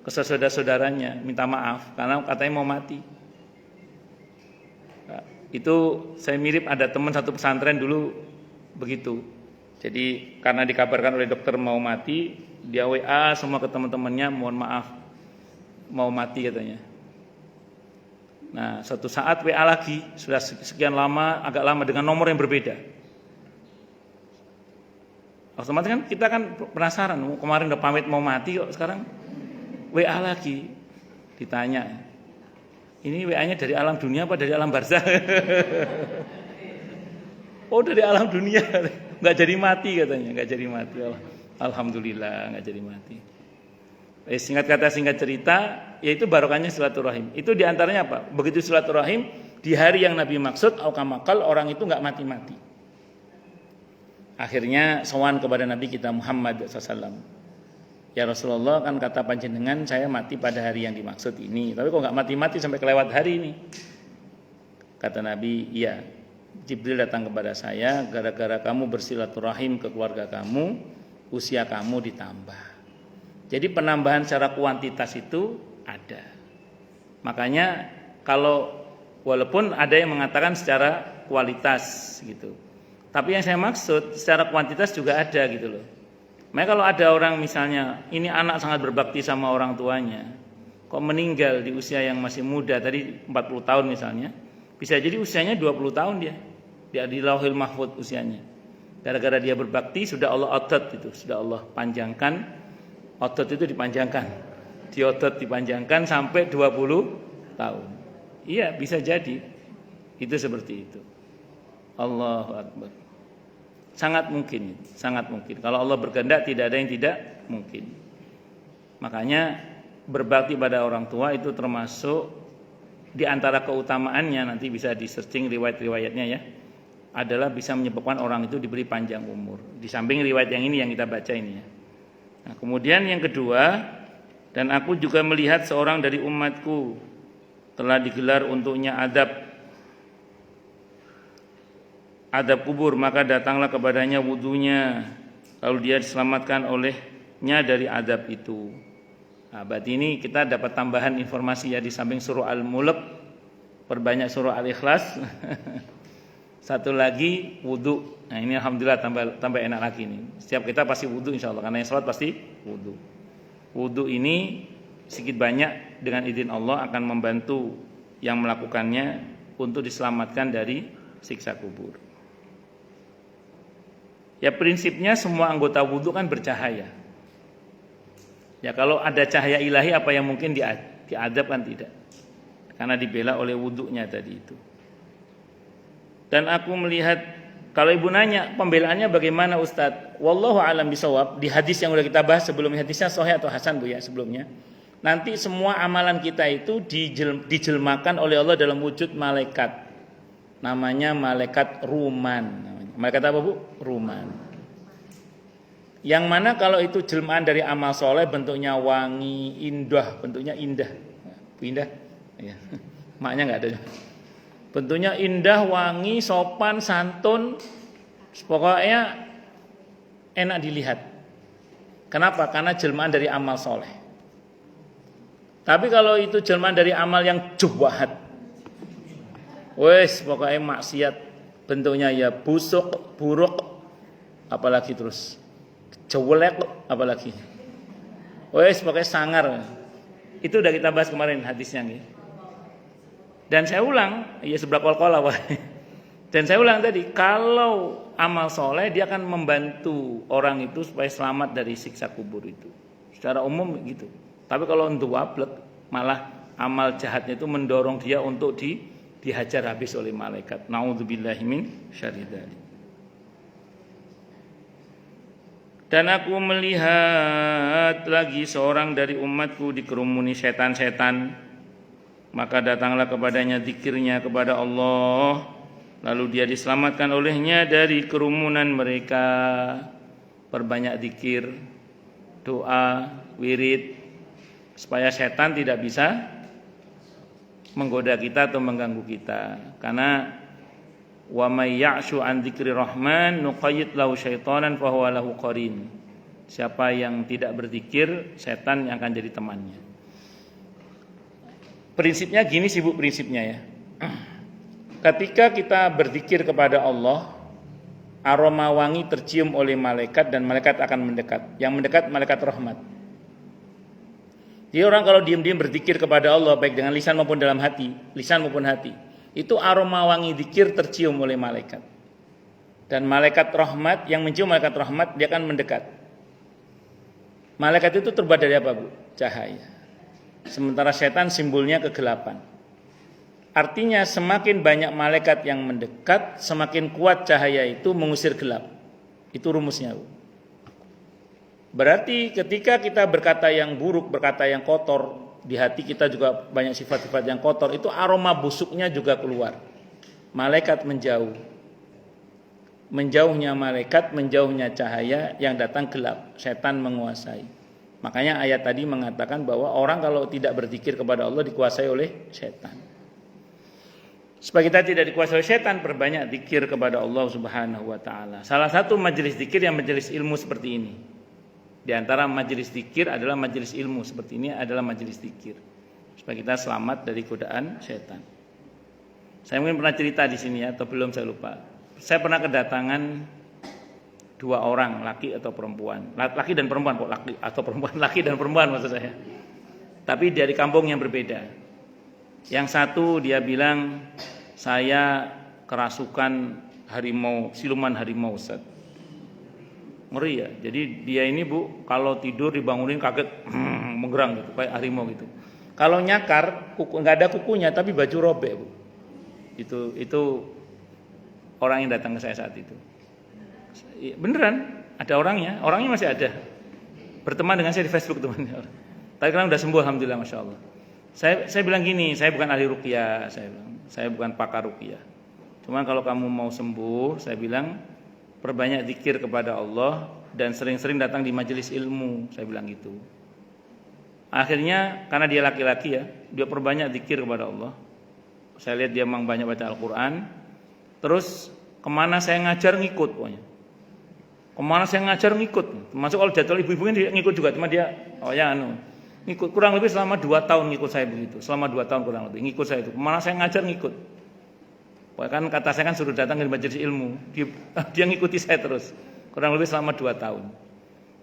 ke saudara-saudaranya, minta maaf karena katanya mau mati. Nah, itu saya mirip ada teman satu pesantren dulu begitu. Jadi karena dikabarkan oleh dokter mau mati, dia WA semua ke teman-temannya, mohon maaf mau mati katanya. Nah, suatu saat WA lagi, sudah sekian lama, agak lama dengan nomor yang berbeda. Otomatis kan kita kan penasaran, kemarin udah pamit mau mati kok sekarang WA lagi. Ditanya, ini WA-nya dari alam dunia apa dari alam barzakh? Oh dari alam dunia, nggak jadi mati katanya, nggak jadi mati. Alhamdulillah nggak jadi mati. Singkat kata singkat cerita, yaitu barokahnya silaturahim. Itu diantaranya apa? Begitu silaturahim di hari yang Nabi maksud, aukamakal orang itu nggak mati-mati. Akhirnya sowan kepada Nabi kita Muhammad SAW. Ya Rasulullah, kan kata panjenengan saya mati pada hari yang dimaksud ini, tapi kok nggak mati-mati sampai kelewat hari ini? Kata Nabi, iya. Jibril datang kepada saya, gara-gara kamu bersilaturahim ke keluarga kamu, usia kamu ditambah. Jadi penambahan secara kuantitas itu ada. Makanya kalau walaupun ada yang mengatakan secara kualitas gitu, tapi yang saya maksud secara kuantitas juga ada gitu loh. Makanya kalau ada orang misalnya ini anak sangat berbakti sama orang tuanya, kok meninggal di usia yang masih muda, tadi 40 tahun misalnya, bisa jadi usianya 20 tahun dia di Lauhil Mahfuz usianya. Gara-gara dia berbakti sudah Allah otot itu, sudah Allah panjangkan, otot itu dipanjangkan, diotot dipanjangkan sampai 20 tahun. Iya bisa jadi, itu seperti itu. Allahu Akbar. Sangat mungkin, sangat mungkin. Kalau Allah berkehendak tidak ada yang tidak mungkin. Makanya berbakti pada orang tua itu termasuk di antara keutamaannya, nanti bisa di searching riwayat-riwayatnya ya. adalah bisa menyebabkan orang itu diberi panjang umur. Di samping riwayat yang ini yang kita baca ini ya. Nah, kemudian yang kedua, dan aku juga melihat seorang dari umatku telah digelar untuknya adab kubur, maka datanglah kepadanya wudunya, lalu dia diselamatkan olehnya dari adab itu. Nah, berarti ini kita dapat tambahan informasi ya, di samping surah Al-Mulk, perbanyak surah Al-Ikhlas. Satu lagi wudu. Nah ini alhamdulillah tambah enak lagi nih. Setiap kita pasti wudu insya Allah, karena yang sholat pasti wudu. Wudu ini sedikit banyak dengan izin Allah akan membantu yang melakukannya untuk diselamatkan dari siksa kubur. Ya prinsipnya semua anggota wudu kan bercahaya. Ya kalau ada cahaya ilahi apa yang mungkin diadab kan tidak. Karena dibela oleh wudunya tadi itu. Dan aku melihat, kalau ibu nanya pembelaannya bagaimana Ustadz, wallahu alam bisawab, di hadis yang udah kita bahas sebelumnya, hadisnya sahih atau hasan Bu ya sebelumnya. Nanti semua amalan kita itu dijelmakan oleh Allah dalam wujud malaikat. Namanya malaikat ruman. Malaikat apa Bu? Ruman. Yang mana kalau itu jelmaan dari amal soleh, bentuknya wangi, indah, bentuknya indah. Indah? Ya. Maknya nggak ada. Bentuknya indah, wangi, sopan, santun, pokoknya enak dilihat. Kenapa? Karena jelmaan dari amal soleh. Tapi kalau itu jelmaan dari amal yang juwahat, wes pokoknya maksiat, bentuknya ya busuk, buruk, apalagi terus jelek, apalagi, wes pokoknya sangar. Itu udah kita bahas kemarin hadisnya nih. Dan saya ulang, ya sebelah kol-kola. Dan saya ulang tadi, kalau amal soleh dia akan membantu orang itu supaya selamat dari siksa kubur itu. Secara umum gitu. Tapi kalau untuk wablek, malah amal jahatnya itu mendorong dia untuk dihajar habis oleh malaikat. Na'udzubillahi min syarri dzalik. Dan aku melihat lagi seorang dari umatku dikerumuni setan-setan. Maka datanglah kepadanya zikirnya kepada Allah, lalu dia diselamatkan olehnya dari kerumunan mereka. Perbanyak zikir, doa, wirid, supaya setan tidak bisa menggoda kita atau mengganggu kita. Karena wa may ya'shu an dzikri rahman nuqayyid lahu syaitanan fa huwa lahu qarin. Siapa yang tidak berzikir, setan yang akan jadi temannya. Prinsipnya gini sih Bu, prinsipnya ya. Ketika kita berzikir kepada Allah, aroma wangi tercium oleh malaikat dan malaikat akan mendekat. Yang mendekat malaikat rahmat. Jadi orang kalau diam-diam berzikir kepada Allah baik dengan lisan maupun dalam hati, lisan maupun hati, itu aroma wangi zikir tercium oleh malaikat. Dan malaikat rahmat, yang mencium malaikat rahmat, dia akan mendekat. Malaikat itu terbuat dari apa Bu? Cahaya. Sementara setan simbolnya kegelapan. Artinya semakin banyak malaikat yang mendekat, semakin kuat cahaya itu mengusir gelap. Itu rumusnya. Berarti ketika kita berkata yang buruk, berkata yang kotor, di hati kita juga banyak sifat-sifat yang kotor, itu aroma busuknya juga keluar. Malaikat menjauh. Menjauhnya malaikat, menjauhnya cahaya, yang datang gelap. Setan menguasai. Makanya ayat tadi mengatakan bahwa orang kalau tidak berzikir kepada Allah dikuasai oleh setan. Supaya kita tidak dikuasai oleh setan, perbanyak zikir kepada Allah Subhanahu wa taala. Salah satu majelis zikir yang majelis ilmu seperti ini. Di antara majelis zikir adalah majelis ilmu seperti ini adalah majelis zikir. Supaya kita selamat dari godaan setan. Saya mungkin pernah cerita di sini ya, atau belum saya lupa. Saya pernah kedatangan 2 orang, laki atau perempuan. Laki dan perempuan kok, laki atau perempuan, laki dan perempuan maksud saya. Tapi dari kampung yang berbeda. Yang satu dia bilang, saya kerasukan harimau, siluman harimau Ustaz. Ngeri ya. Jadi dia ini Bu, kalau tidur dibangunin kaget menggerang gitu, kayak harimau gitu. Kalau nyakar, enggak ada kukunya tapi baju robek Bu. Itu orang yang datang ke saya saat itu. Beneran ada orangnya masih ada. Berteman dengan saya di Facebook temannya. Tapi kan udah sembuh alhamdulillah masya Allah. Saya bilang gini, saya bukan ahli ruqyah, saya bukan pakar ruqyah. Cuman kalau kamu mau sembuh, saya bilang perbanyak zikir kepada Allah dan sering-sering datang di majelis ilmu, saya bilang gitu. Akhirnya karena dia laki-laki ya, dia perbanyak zikir kepada Allah. Saya lihat dia memang banyak baca Al-Quran. Terus kemana saya ngajar ngikut pokoknya. Kemana saya ngajar ngikut. Masuk kalau jadwal ibu-ibu ini ngikut juga, cuma dia ngikut. Kurang lebih selama 2 tahun ngikut saya begitu. Selama 2 tahun kurang lebih ngikut saya itu. Kemana saya ngajar ngikut. Kan kata saya kan suruh datang ke majelis ilmu. Dia ngikuti saya terus. Kurang lebih selama 2 tahun.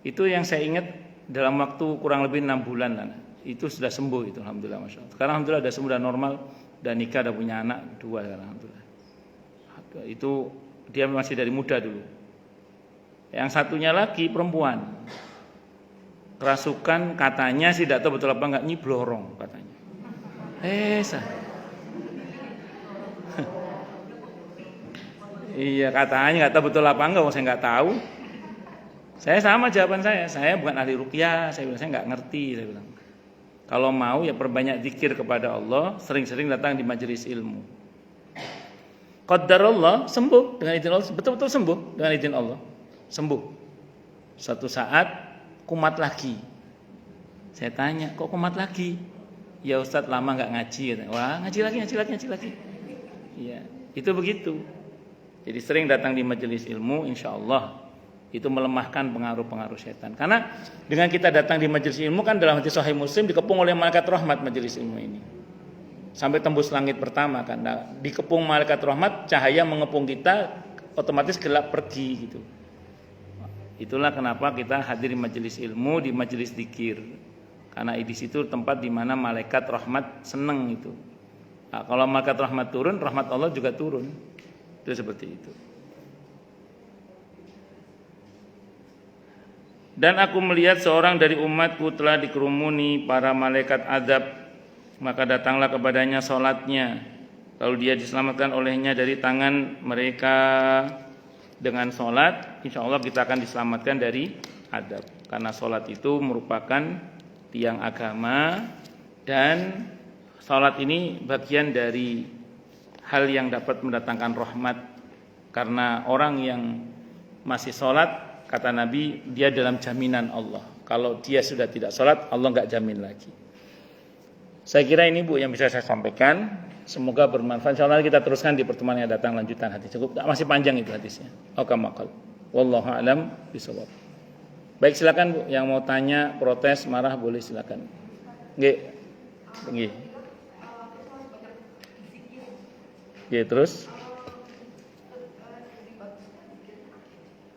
Itu yang saya ingat dalam waktu kurang lebih 6 bulan lah. Itu sudah sembuh itu, alhamdulillah, masya Allah. Sekarang alhamdulillah sudah sembuh, sudah normal, dan nikah, sudah punya anak 2 sekarang, alhamdulillah. Itu dia masih dari muda dulu. Yang satunya lagi perempuan. Kerasukan katanya sih tidak tahu betul apa enggak, nyiblorong katanya. Iya katanya nggak tahu betul apa enggak, saya nggak tahu. Saya sama jawaban saya bukan ahli ruqyah, saya bilang saya nggak ngerti, saya bilang. Kalau mau ya perbanyak zikir kepada Allah, sering-sering datang di majelis ilmu. Qadarullah sembuh dengan izin Allah, betul-betul sembuh dengan izin Allah. Sembuh. Suatu saat kumat lagi. Saya tanya, kok kumat lagi? Ya Ustadz lama nggak ngaji. Wah ngaji lagi. Iya, itu begitu. Jadi sering datang di majelis ilmu, insya Allah itu melemahkan pengaruh-pengaruh setan. Karena dengan kita datang di majelis ilmu kan dalam hadis Sahih Muslim dikepung oleh malaikat rahmat majelis ilmu ini. Sampai tembus langit pertama kan. Nah, dikepung malaikat rahmat, cahaya mengepung kita, otomatis gelap pergi gitu. Itulah kenapa kita hadir di majelis ilmu, di majelis zikir. Karena di situ tempat di mana malaikat rahmat seneng itu. Nah, kalau malaikat rahmat turun, rahmat Allah juga turun. Itu seperti itu. Dan aku melihat seorang dari umatku telah dikerumuni para malaikat azab, maka datanglah kepadanya salatnya, lalu dia diselamatkan olehnya dari tangan mereka. Dengan salat, insya Allah kita akan diselamatkan dari azab. Karena salat itu merupakan tiang agama, dan salat ini bagian dari hal yang dapat mendatangkan rahmat. Karena orang yang masih salat, kata Nabi, dia dalam jaminan Allah. Kalau dia sudah tidak salat, Allah enggak jamin lagi. Saya kira ini Bu yang bisa saya sampaikan. Semoga bermanfaat. Insyaallah kita teruskan di pertemuan yang datang lanjutan hadis. Cukup masih panjang itu hadisnya. Oke, wallahu a'lam bishawab. Baik, silakan Bu yang mau tanya, protes, marah boleh silakan. Nggih. Nggih, terus?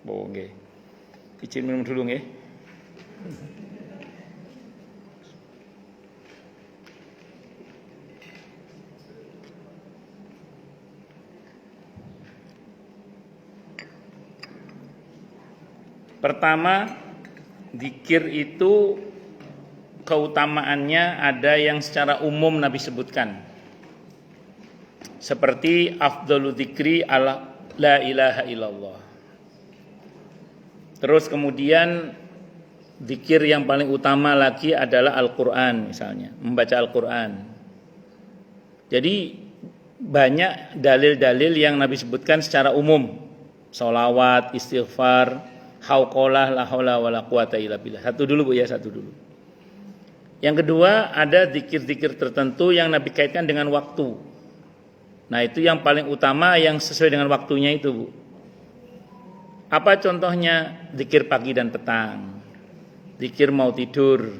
Nggih. Izin minum dulu nggih. Pertama, zikir itu keutamaannya ada yang secara umum Nabi sebutkan. Seperti afdalu dzikri ala la ilaha illallah. Terus kemudian zikir yang paling utama lagi adalah Al-Qur'an misalnya, membaca Al-Qur'an. Jadi banyak dalil-dalil yang Nabi sebutkan secara umum. Sholawat, istighfar, hauqalah, la haula wala quwata illa billah. Satu dulu Bu ya, satu dulu. Yang kedua, ada zikir-zikir tertentu yang Nabi kaitkan dengan waktu. Nah, itu yang paling utama yang sesuai dengan waktunya itu, Bu. Apa contohnya? Zikir pagi dan petang. Zikir mau tidur,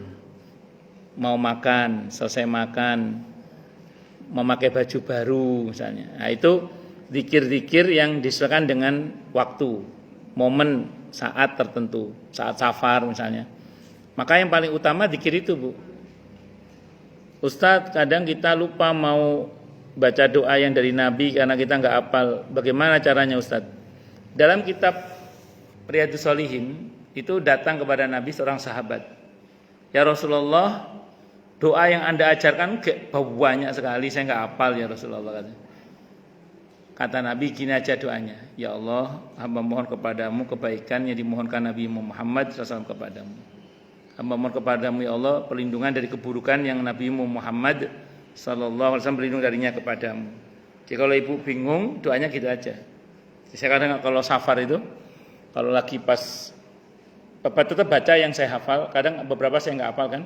mau makan, selesai makan, memakai baju baru misalnya. Nah, itu zikir-zikir yang disesuaikan dengan waktu, momen, saat tertentu, saat safar misalnya. Maka yang paling utama zikir itu, Bu. Ustadz, kadang kita lupa mau baca doa yang dari Nabi karena kita nggak hafal. Bagaimana caranya Ustadz? Dalam kitab Riyadhus Shalihin itu datang kepada Nabi seorang sahabat. Ya Rasulullah, doa yang Anda ajarkan banyak sekali, saya nggak hafal ya Rasulullah. Kata Nabi gini aja doanya, ya Allah, hamba mohon kepadamu kebaikan yang dimohonkan Nabi Muhammad SAW kepadamu. Hamba mohon kepadamu ya Allah perlindungan dari keburukan yang Nabi Muhammad SAW berlindung darinya kepadamu. Jadi kalau ibu bingung, doanya gitu aja. Jadi saya kadang kalau safar itu, kalau lagi pas tetap baca yang saya hafal, kadang beberapa saya nggak hafal kan,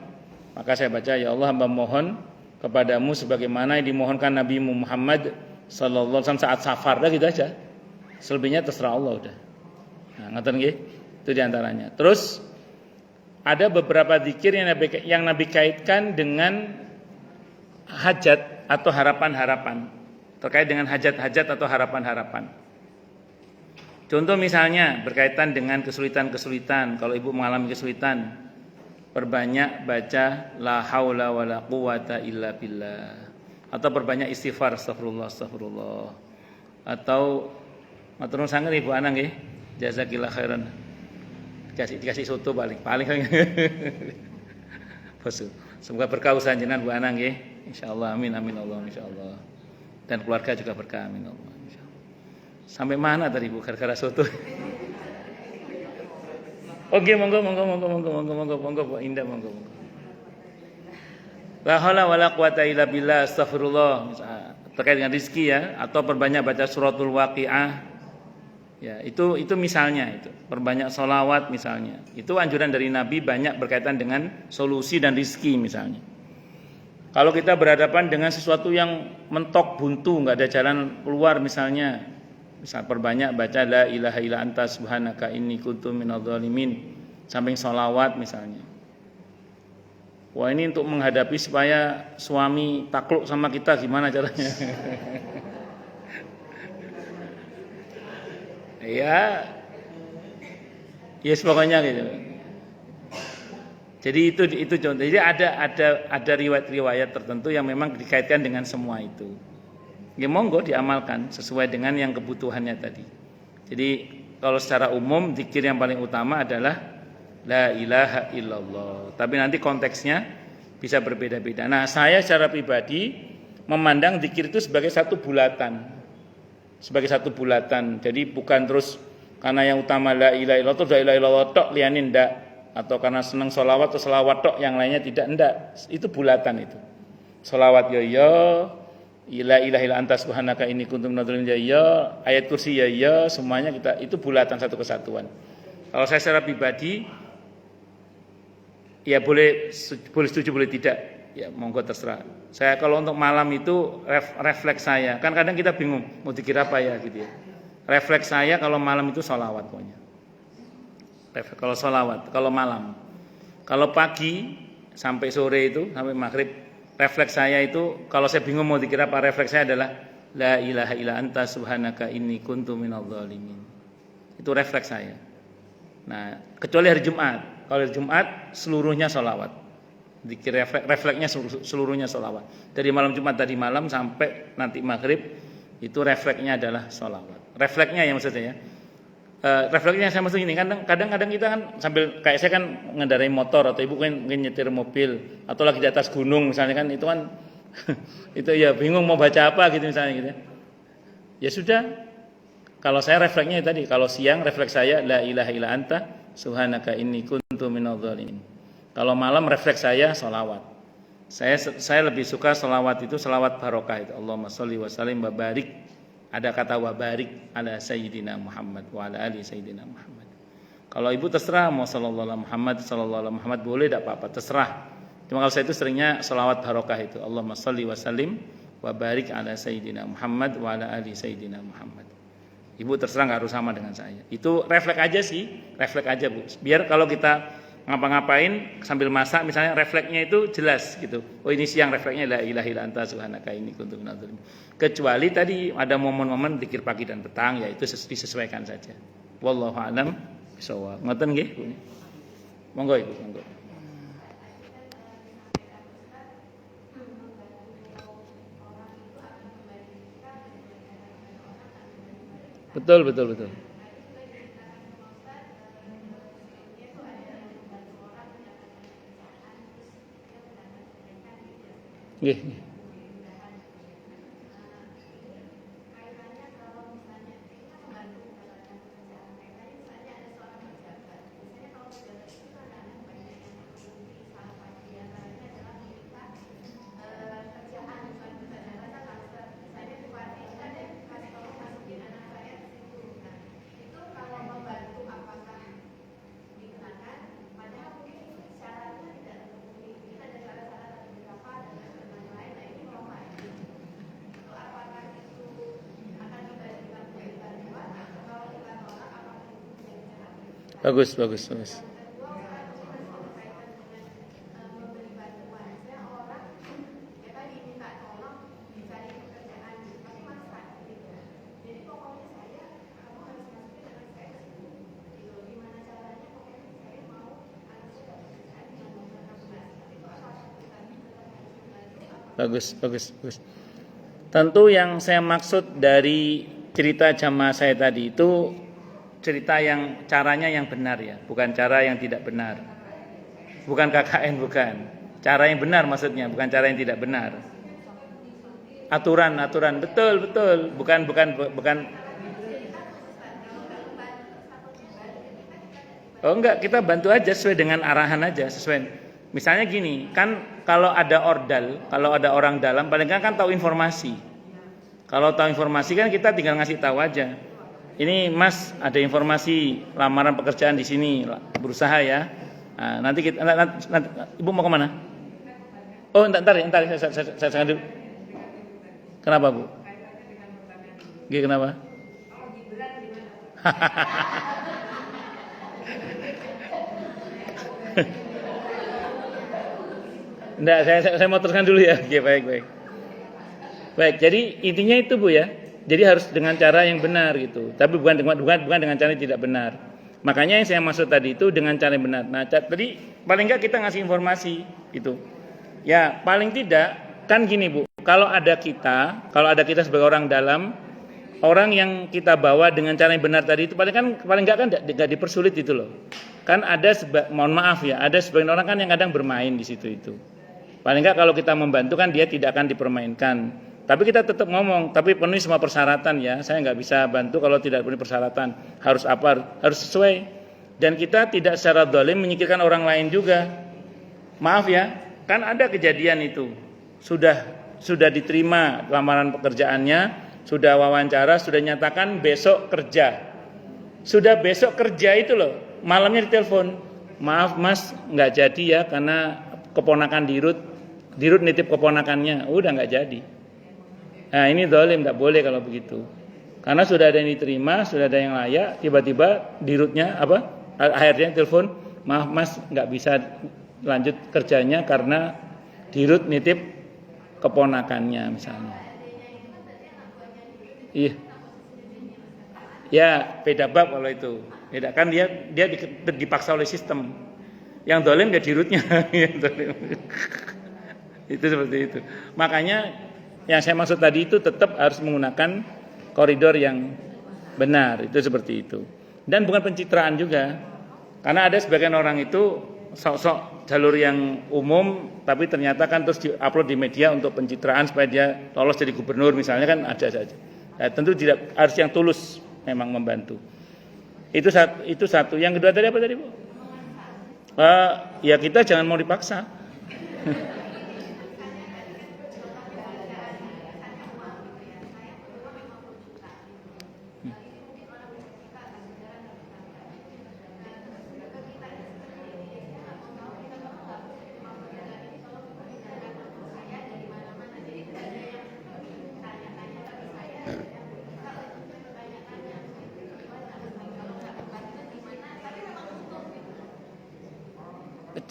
maka saya baca, ya Allah hamba mohon kepadamu sebagaimana yang dimohonkan Nabi Muhammad sallallahu alaihi wasallam saat safar, dah gitu aja. Selebihnya terserah Allah udah. Nah, ngoten nggih. Itu diantaranya. Terus ada beberapa zikir yang Nabi kaitkan dengan hajat atau harapan-harapan. Terkait dengan hajat-hajat atau harapan-harapan. Contoh misalnya berkaitan dengan kesulitan-kesulitan. Kalau ibu mengalami kesulitan, perbanyak baca la haula wala quwata illa billah. Atau perbanyak istighfar, astagfirullah, astagfirullah. Atau matur nuwun sanget Ibu Anang nggih. Jazakillah khairan. Dikasih soto paling. Semoga berkah usaha jenengan Bu Anang nggih. Insyaallah amin Allah insyaallah. Dan keluarga juga berkah amin Allah insyaallah. Sampai mana tadi Bu gara-gara soto? Oke, monggo Bu Indah monggo. La haula wala quwata illa billah, astagfirullah. Terkait dengan rezeki ya, atau perbanyak baca suratul Waqiah. Ya, itu misalnya itu. Perbanyak sholawat misalnya. Itu anjuran dari Nabi banyak berkaitan dengan solusi dan rezeki misalnya. Kalau kita berhadapan dengan sesuatu yang mentok buntu, enggak ada jalan keluar misalnya, misal perbanyak baca la ilaha illa anta subhanaka inni kuntu minadz dzalimin, samping sholawat misalnya. Wah, ini untuk menghadapi supaya suami takluk sama kita gimana caranya? Ya, yes pokoknya gitu. Jadi itu contoh. Jadi ada riwayat-riwayat tertentu yang memang dikaitkan dengan semua itu. Ya monggo diamalkan sesuai dengan yang kebutuhannya tadi. Jadi kalau secara umum zikir yang paling utama adalah la ilaha illallah. Tapi nanti konteksnya bisa berbeda-beda. Nah, saya secara pribadi memandang zikir itu sebagai satu bulatan. Sebagai satu bulatan. Jadi bukan terus karena yang utama la ilaha illallah, la ilaha illallah tok liyane ndak, atau karena senang sholawat atau sholawat tok yang lainnya tidak, ndak. Itu bulatan itu. Sholawat ya la ilaha illa anta subhanaka inni kuntu minadz dzalimin ya, ayat kursi ya, semuanya kita itu bulatan satu kesatuan. Kalau saya secara pribadi ya boleh setuju boleh tidak. Ya monggo terserah. Saya kalau untuk malam itu refleks saya. Kan kadang kita bingung mau dikira apa ya gitu ya. Refleks saya kalau malam itu sholawat pokoknya. Kalau sholawat, kalau malam. Kalau pagi sampai sore itu sampai maghrib, refleks saya itu kalau saya bingung mau dikira apa, refleks saya adalah la ilaha illa anta subhanaka inni kuntu minadz dzalimin. Itu refleks saya. Nah, kecuali hari Jumat. Kalau hari Jumat seluruhnya sholawat. Dikir refleksnya seluruhnya sholawat. Dari malam Jumat tadi malam sampai nanti maghrib itu refleksnya adalah sholawat. Refleksnya ya maksudnya ya. Refleksnya saya maksud ini kadang-kadang kita kan sambil kayak saya kan ngendarai motor atau ibu kan mungkin nyetir mobil atau lagi di atas gunung misalnya kan itu kan itu ya bingung mau baca apa gitu misalnya gitu. Ya sudah. Kalau saya refleksnya tadi kalau siang refleks saya la ilaha illa anta subhanaka inni kuntu minadz dzalimin. Kalau malam refleks saya sholawat. Saya lebih suka sholawat itu sholawat barokah itu. Allahumma sholli wa sallim wa barik. Ada kata wa barik ala sayyidina Muhammad wa ala ali sayyidina Muhammad. Kalau ibu terserah mau sallallahu alaihi Muhammad boleh tidak apa-apa terserah. Cuma kalau saya itu seringnya sholawat barokah itu. Allahumma sholli wa sallim wa barik ala sayyidina Muhammad wa ala ali sayyidina Muhammad. Ibu terserah nggak harus sama dengan saya. Itu refleks aja sih, refleks aja Bu. Biar kalau kita ngapa-ngapain sambil masak misalnya refleksnya itu jelas gitu. Oh ini siang refleksnya la ilaha illa anta subhanaka inni kuntu minadz dzalimin. Kecuali tadi ada momen-momen zikir pagi dan petang ya itu disesuaikan saja. Wallahu a'lam bishawab. Ngoten nggih, Bu. Monggo Ibu, monggo. Betul. Nggih. Bagus, bagus, bagus. Bagus, bagus, bagus. Tentu yang saya maksud dari cerita jamaah saya tadi itu cerita yang caranya yang benar ya, bukan cara yang tidak benar. Bukan KKN, bukan. Cara yang benar maksudnya, bukan cara yang tidak benar. Aturan, betul, betul. Bukan. Oh enggak, kita bantu aja sesuai dengan arahan aja, sesuai. Misalnya gini, kan kalau ada ordal, kalau ada orang dalam, paling kan tahu informasi. Kalau tahu informasi kan kita tinggal ngasih tahu aja. Ini Mas, ada informasi lamaran pekerjaan di sini, berusaha ya. Nah, nanti kita, nanti, Ibu mau kemana? Oh, ntar saya dulu. Kenapa Bu? Kenapa? Enggak, saya mau teruskan dulu ya. Oke, baik. Baik, jadi intinya itu Bu ya. Jadi harus dengan cara yang benar gitu. Tapi bukan dengan cara yang tidak benar. Makanya yang saya maksud tadi itu dengan cara yang benar. Nah, tadi paling enggak kita ngasih informasi gitu. Ya, paling tidak kan gini Bu. Kalau ada kita sebagai orang dalam, orang yang kita bawa dengan cara yang benar tadi itu paling enggak kan enggak dipersulit itu loh. Kan ada mohon maaf ya, ada sebagian orang kan yang kadang bermain di situ itu. Paling enggak kalau kita membantu kan dia tidak akan dipermainkan. Tapi kita tetap ngomong, tapi penuhi semua persyaratan ya. Saya nggak bisa bantu kalau tidak penuhi persyaratan. Harus apa? Harus sesuai. Dan kita tidak secara zalim menyingkirkan orang lain juga. Maaf ya, kan ada kejadian itu. Sudah diterima lamaran pekerjaannya, sudah wawancara, sudah nyatakan besok kerja. Sudah besok kerja itu loh, malamnya ditelepon. Maaf Mas, nggak jadi ya karena keponakan Dirut nitip keponakannya, udah nggak jadi. Nah ini zalim, nggak boleh kalau begitu. Karena sudah ada yang diterima, sudah ada yang layak, tiba-tiba Dirutnya akhirnya telepon, maaf Mas nggak bisa lanjut kerjanya karena Dirut nitip keponakannya misalnya. Iya. Ya beda bab kalau itu. Beda kan dia dipaksa oleh sistem. Yang zalim ya Dirutnya. Itu seperti itu. Makanya yang saya maksud tadi itu tetap harus menggunakan koridor yang benar, itu seperti itu. Dan bukan pencitraan juga. Karena ada sebagian orang itu sok-sok jalur yang umum tapi ternyata kan terus di-upload di media untuk pencitraan supaya dia lolos jadi gubernur misalnya kan ada saja. Nah, tentu tidak harus yang tulus memang membantu. Itu satu. Yang kedua tadi apa tadi, Bu? Ya kita jangan mau dipaksa.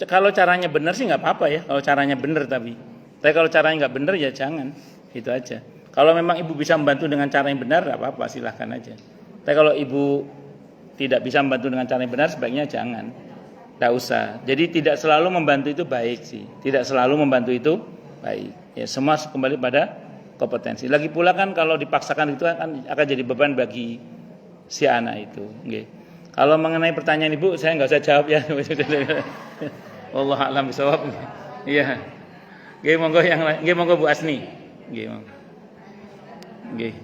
Kalau caranya benar sih nggak apa-apa ya. Kalau caranya benar tapi kalau caranya nggak benar ya jangan. Itu aja. Kalau memang ibu bisa membantu dengan cara yang benar, nggak apa-apa, silahkan aja. Tapi kalau ibu tidak bisa membantu dengan cara yang benar, sebaiknya jangan. Nggak usah. Jadi tidak selalu membantu itu baik sih. Tidak selalu membantu itu baik. Ya semua kembali pada kompetensi. Lagi pula kan kalau dipaksakan itu akan jadi beban bagi si anak itu. Okay. Kalau mengenai pertanyaan ibu, saya nggak usah jawab ya. Allah a'lam bishawab. Iya. Nggih monggo yang lain. Nggih monggo Bu Asni. Nggih monggo. Nggih.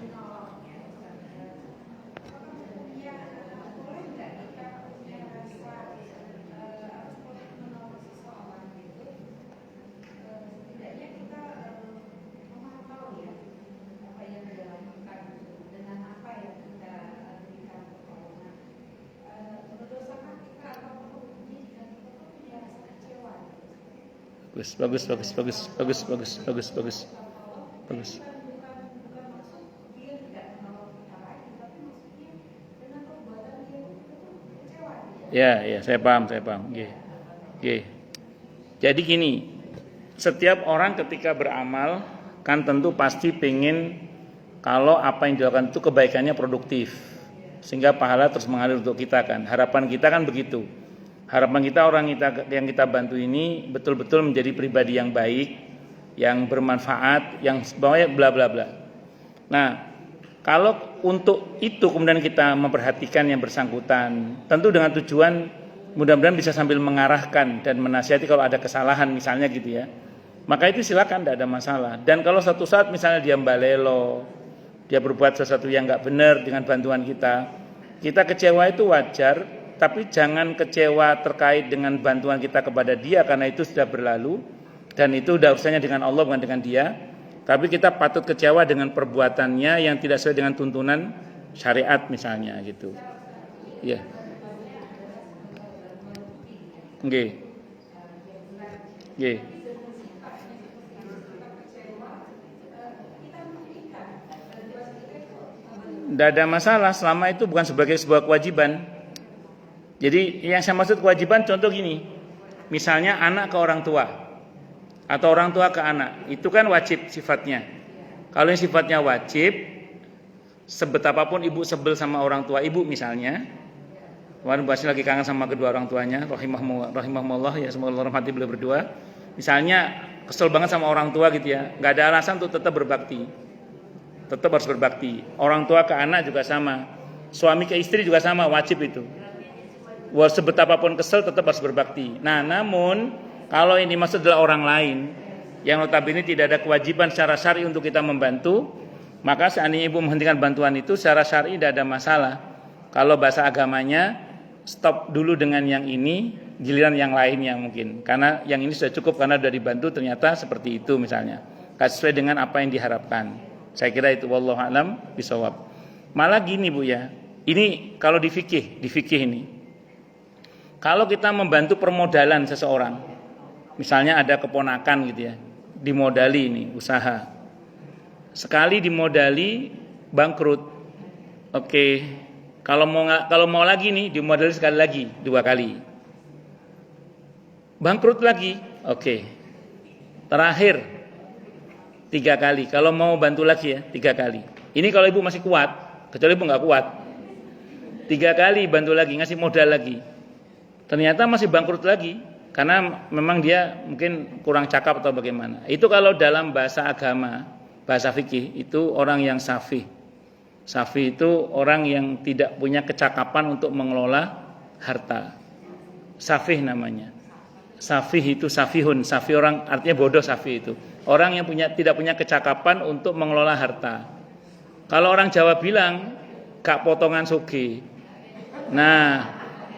Bagus. Ya, saya paham. Nggih. Nggih. Jadi gini, setiap orang ketika beramal kan tentu pasti pengen kalau apa yang dilakukan itu kebaikannya produktif, sehingga pahala terus mengalir untuk kita kan. Harapan kita kan begitu. Harapan kita orang yang kita bantu ini betul-betul menjadi pribadi yang baik, yang bermanfaat, yang bawahnya bla bla bla. Nah, kalau untuk itu kemudian kita memperhatikan yang bersangkutan, tentu dengan tujuan mudah-mudahan bisa sambil mengarahkan dan menasihati kalau ada kesalahan misalnya gitu ya. Maka itu silakan, tidak ada masalah. Dan kalau satu saat misalnya dia mbalelo, dia berbuat sesuatu yang nggak benar dengan bantuan kita kecewa itu wajar, tapi jangan kecewa terkait dengan bantuan kita kepada dia karena itu sudah berlalu dan itu udah urusannya dengan Allah bukan dengan dia. Tapi kita patut kecewa dengan perbuatannya yang tidak sesuai dengan tuntunan syariat misalnya gitu. Iya. Nggih. Nggih. Tidak ada masalah selama itu bukan sebagai sebuah kewajiban. Jadi yang saya maksud kewajiban contoh gini, misalnya anak ke orang tua atau orang tua ke anak, itu kan wajib sifatnya. Kalau yang sifatnya wajib, sebetapapun ibu sebel sama orang tua ibu misalnya, kemarin pasti lagi kangen sama kedua orang tuanya, rahimahumullah ya, semoga Allah rahmati beliau berdua. Misalnya kesel banget sama orang tua gitu ya, nggak ada alasan untuk tetap berbakti. Tetap harus berbakti. Orang tua ke anak juga sama. Suami ke istri juga sama, wajib itu. Sebetapapun kesel tetap harus berbakti. Nah, namun kalau ini maksud adalah orang lain yang notabene tidak ada kewajiban secara syar'i untuk kita membantu, maka seandainya ibu menghentikan bantuan itu secara syar'i tidak ada masalah. Kalau bahasa agamanya stop dulu dengan yang ini, giliran yang lainnya mungkin. Karena yang ini sudah cukup karena sudah dibantu ternyata seperti itu misalnya. Sesuai dengan apa yang diharapkan. Saya kira itu wallahu a'lam bishawab. Malah gini Bu ya. Ini kalau di fikih ini. Kalau kita membantu permodalan seseorang, misalnya ada keponakan gitu ya, dimodali ini usaha. Sekali dimodali bangkrut. Oke. Kalau mau lagi nih dimodali sekali lagi, 2 kali. Bangkrut lagi. Oke. Terakhir 3 kali. Kalau mau bantu lagi ya 3 kali. Ini kalau ibu masih kuat, kecuali ibu nggak kuat. 3 kali bantu lagi, ngasih modal lagi. Ternyata masih bangkrut lagi karena memang dia mungkin kurang cakap atau bagaimana. Itu kalau dalam bahasa agama, bahasa fikih itu orang yang safih. Safih itu orang yang tidak punya kecakapan untuk mengelola harta. Safih namanya. Safih itu safihun, safih orang artinya bodoh safih itu. Orang yang tidak punya kecakapan untuk mengelola harta. Kalau orang Jawa bilang gak potongan soge. Nah,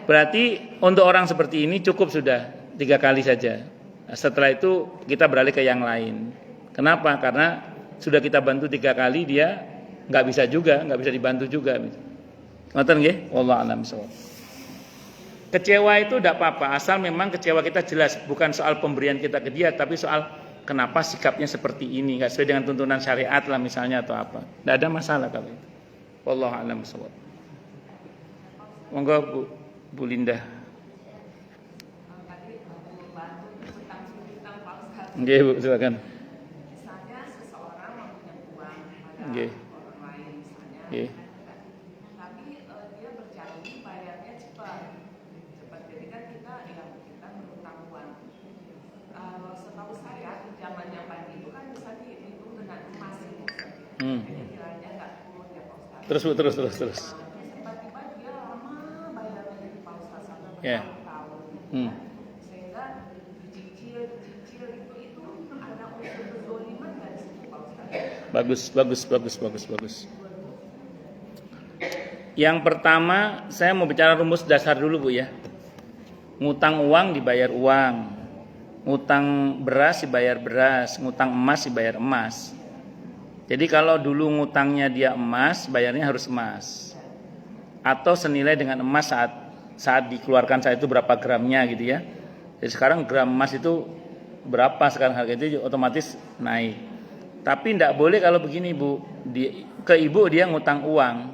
berarti untuk orang seperti ini cukup sudah 3 kali saja. Nah, setelah itu kita beralih ke yang lain. Kenapa? Karena sudah kita bantu 3 kali dia nggak bisa dibantu juga. Ngoten nggih? Wallahu a'lam bishawab. Kecewa itu tidak apa-apa, asal memang kecewa kita jelas, bukan soal pemberian kita ke dia, tapi soal kenapa sikapnya seperti ini, nggak sesuai dengan tuntunan syariat lah misalnya atau apa. Tidak ada masalah kalau itu. Wallahu a'lam bishawab. Monggo Bu Linda. Nggih Bu, silakan. Misalnya seseorang mempunyai uang pada Nggih. orang lain misalnya. Nggih. Tapi dia berjanji bayarnya cepat. Jadi kan kita berutang uang. Setahu saya di zamannya pagi itu kan bisa dihitung dengan emas itu. Jadi kiranya nggak turun ya Pak Ustaz. Terus. Tiba-tiba dia lama bayarnya di Pak Ustaz sampai bertahun-tahun. Sehingga dicicil itu ada unsur kezaliman nggak di situ Pak Ustaz? Bagus. Yang pertama saya mau bicara rumus dasar dulu Bu ya. Ngutang uang dibayar uang, ngutang beras dibayar beras, ngutang emas dibayar emas. Jadi kalau dulu ngutangnya dia emas, bayarnya harus emas. Atau senilai dengan emas saat dikeluarkan saat itu berapa gramnya gitu ya. Jadi sekarang gram emas itu berapa sekarang harga itu otomatis naik. Tapi tidak boleh kalau begini Bu, ke ibu dia ngutang uang.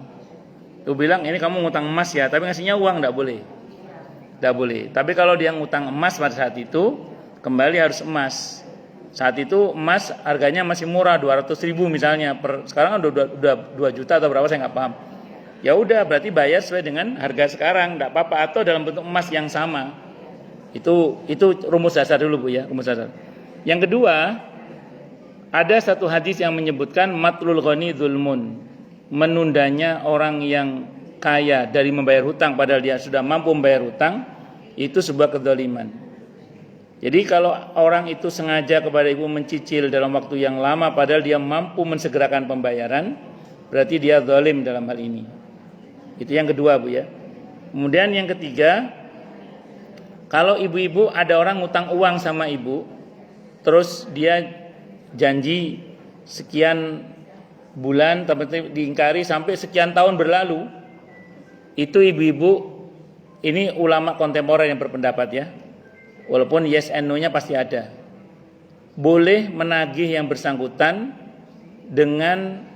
Tuh bilang ini kamu ngutang emas ya, tapi ngasihnya uang tidak boleh. Tidak boleh. Tapi kalau dia ngutang emas pada saat itu, kembali harus emas. Saat itu emas harganya masih murah, 200.000 misalnya. Sekarang udah 2 juta atau berapa saya nggak paham. Ya udah, berarti bayar sesuai dengan harga sekarang, tidak apa-apa. Atau dalam bentuk emas yang sama. Itu rumus dasar dulu Bu ya, rumus dasar. Yang kedua, ada satu hadis yang menyebutkan matlul ghani dzulmun. Menundanya orang yang kaya dari membayar hutang padahal dia sudah mampu membayar hutang, itu sebuah kezaliman. Jadi kalau orang itu sengaja kepada ibu mencicil dalam waktu yang lama padahal dia mampu mensegerakan pembayaran, berarti dia zalim dalam hal ini. Itu yang kedua Bu ya. Kemudian yang ketiga, kalau ibu-ibu ada orang ngutang uang sama ibu, terus dia janji sekian bulan tapi diingkari sampai sekian tahun berlalu, itu ibu-ibu, ini ulama kontemporer yang berpendapat ya, walaupun yes and no-nya pasti ada, boleh menagih yang bersangkutan dengan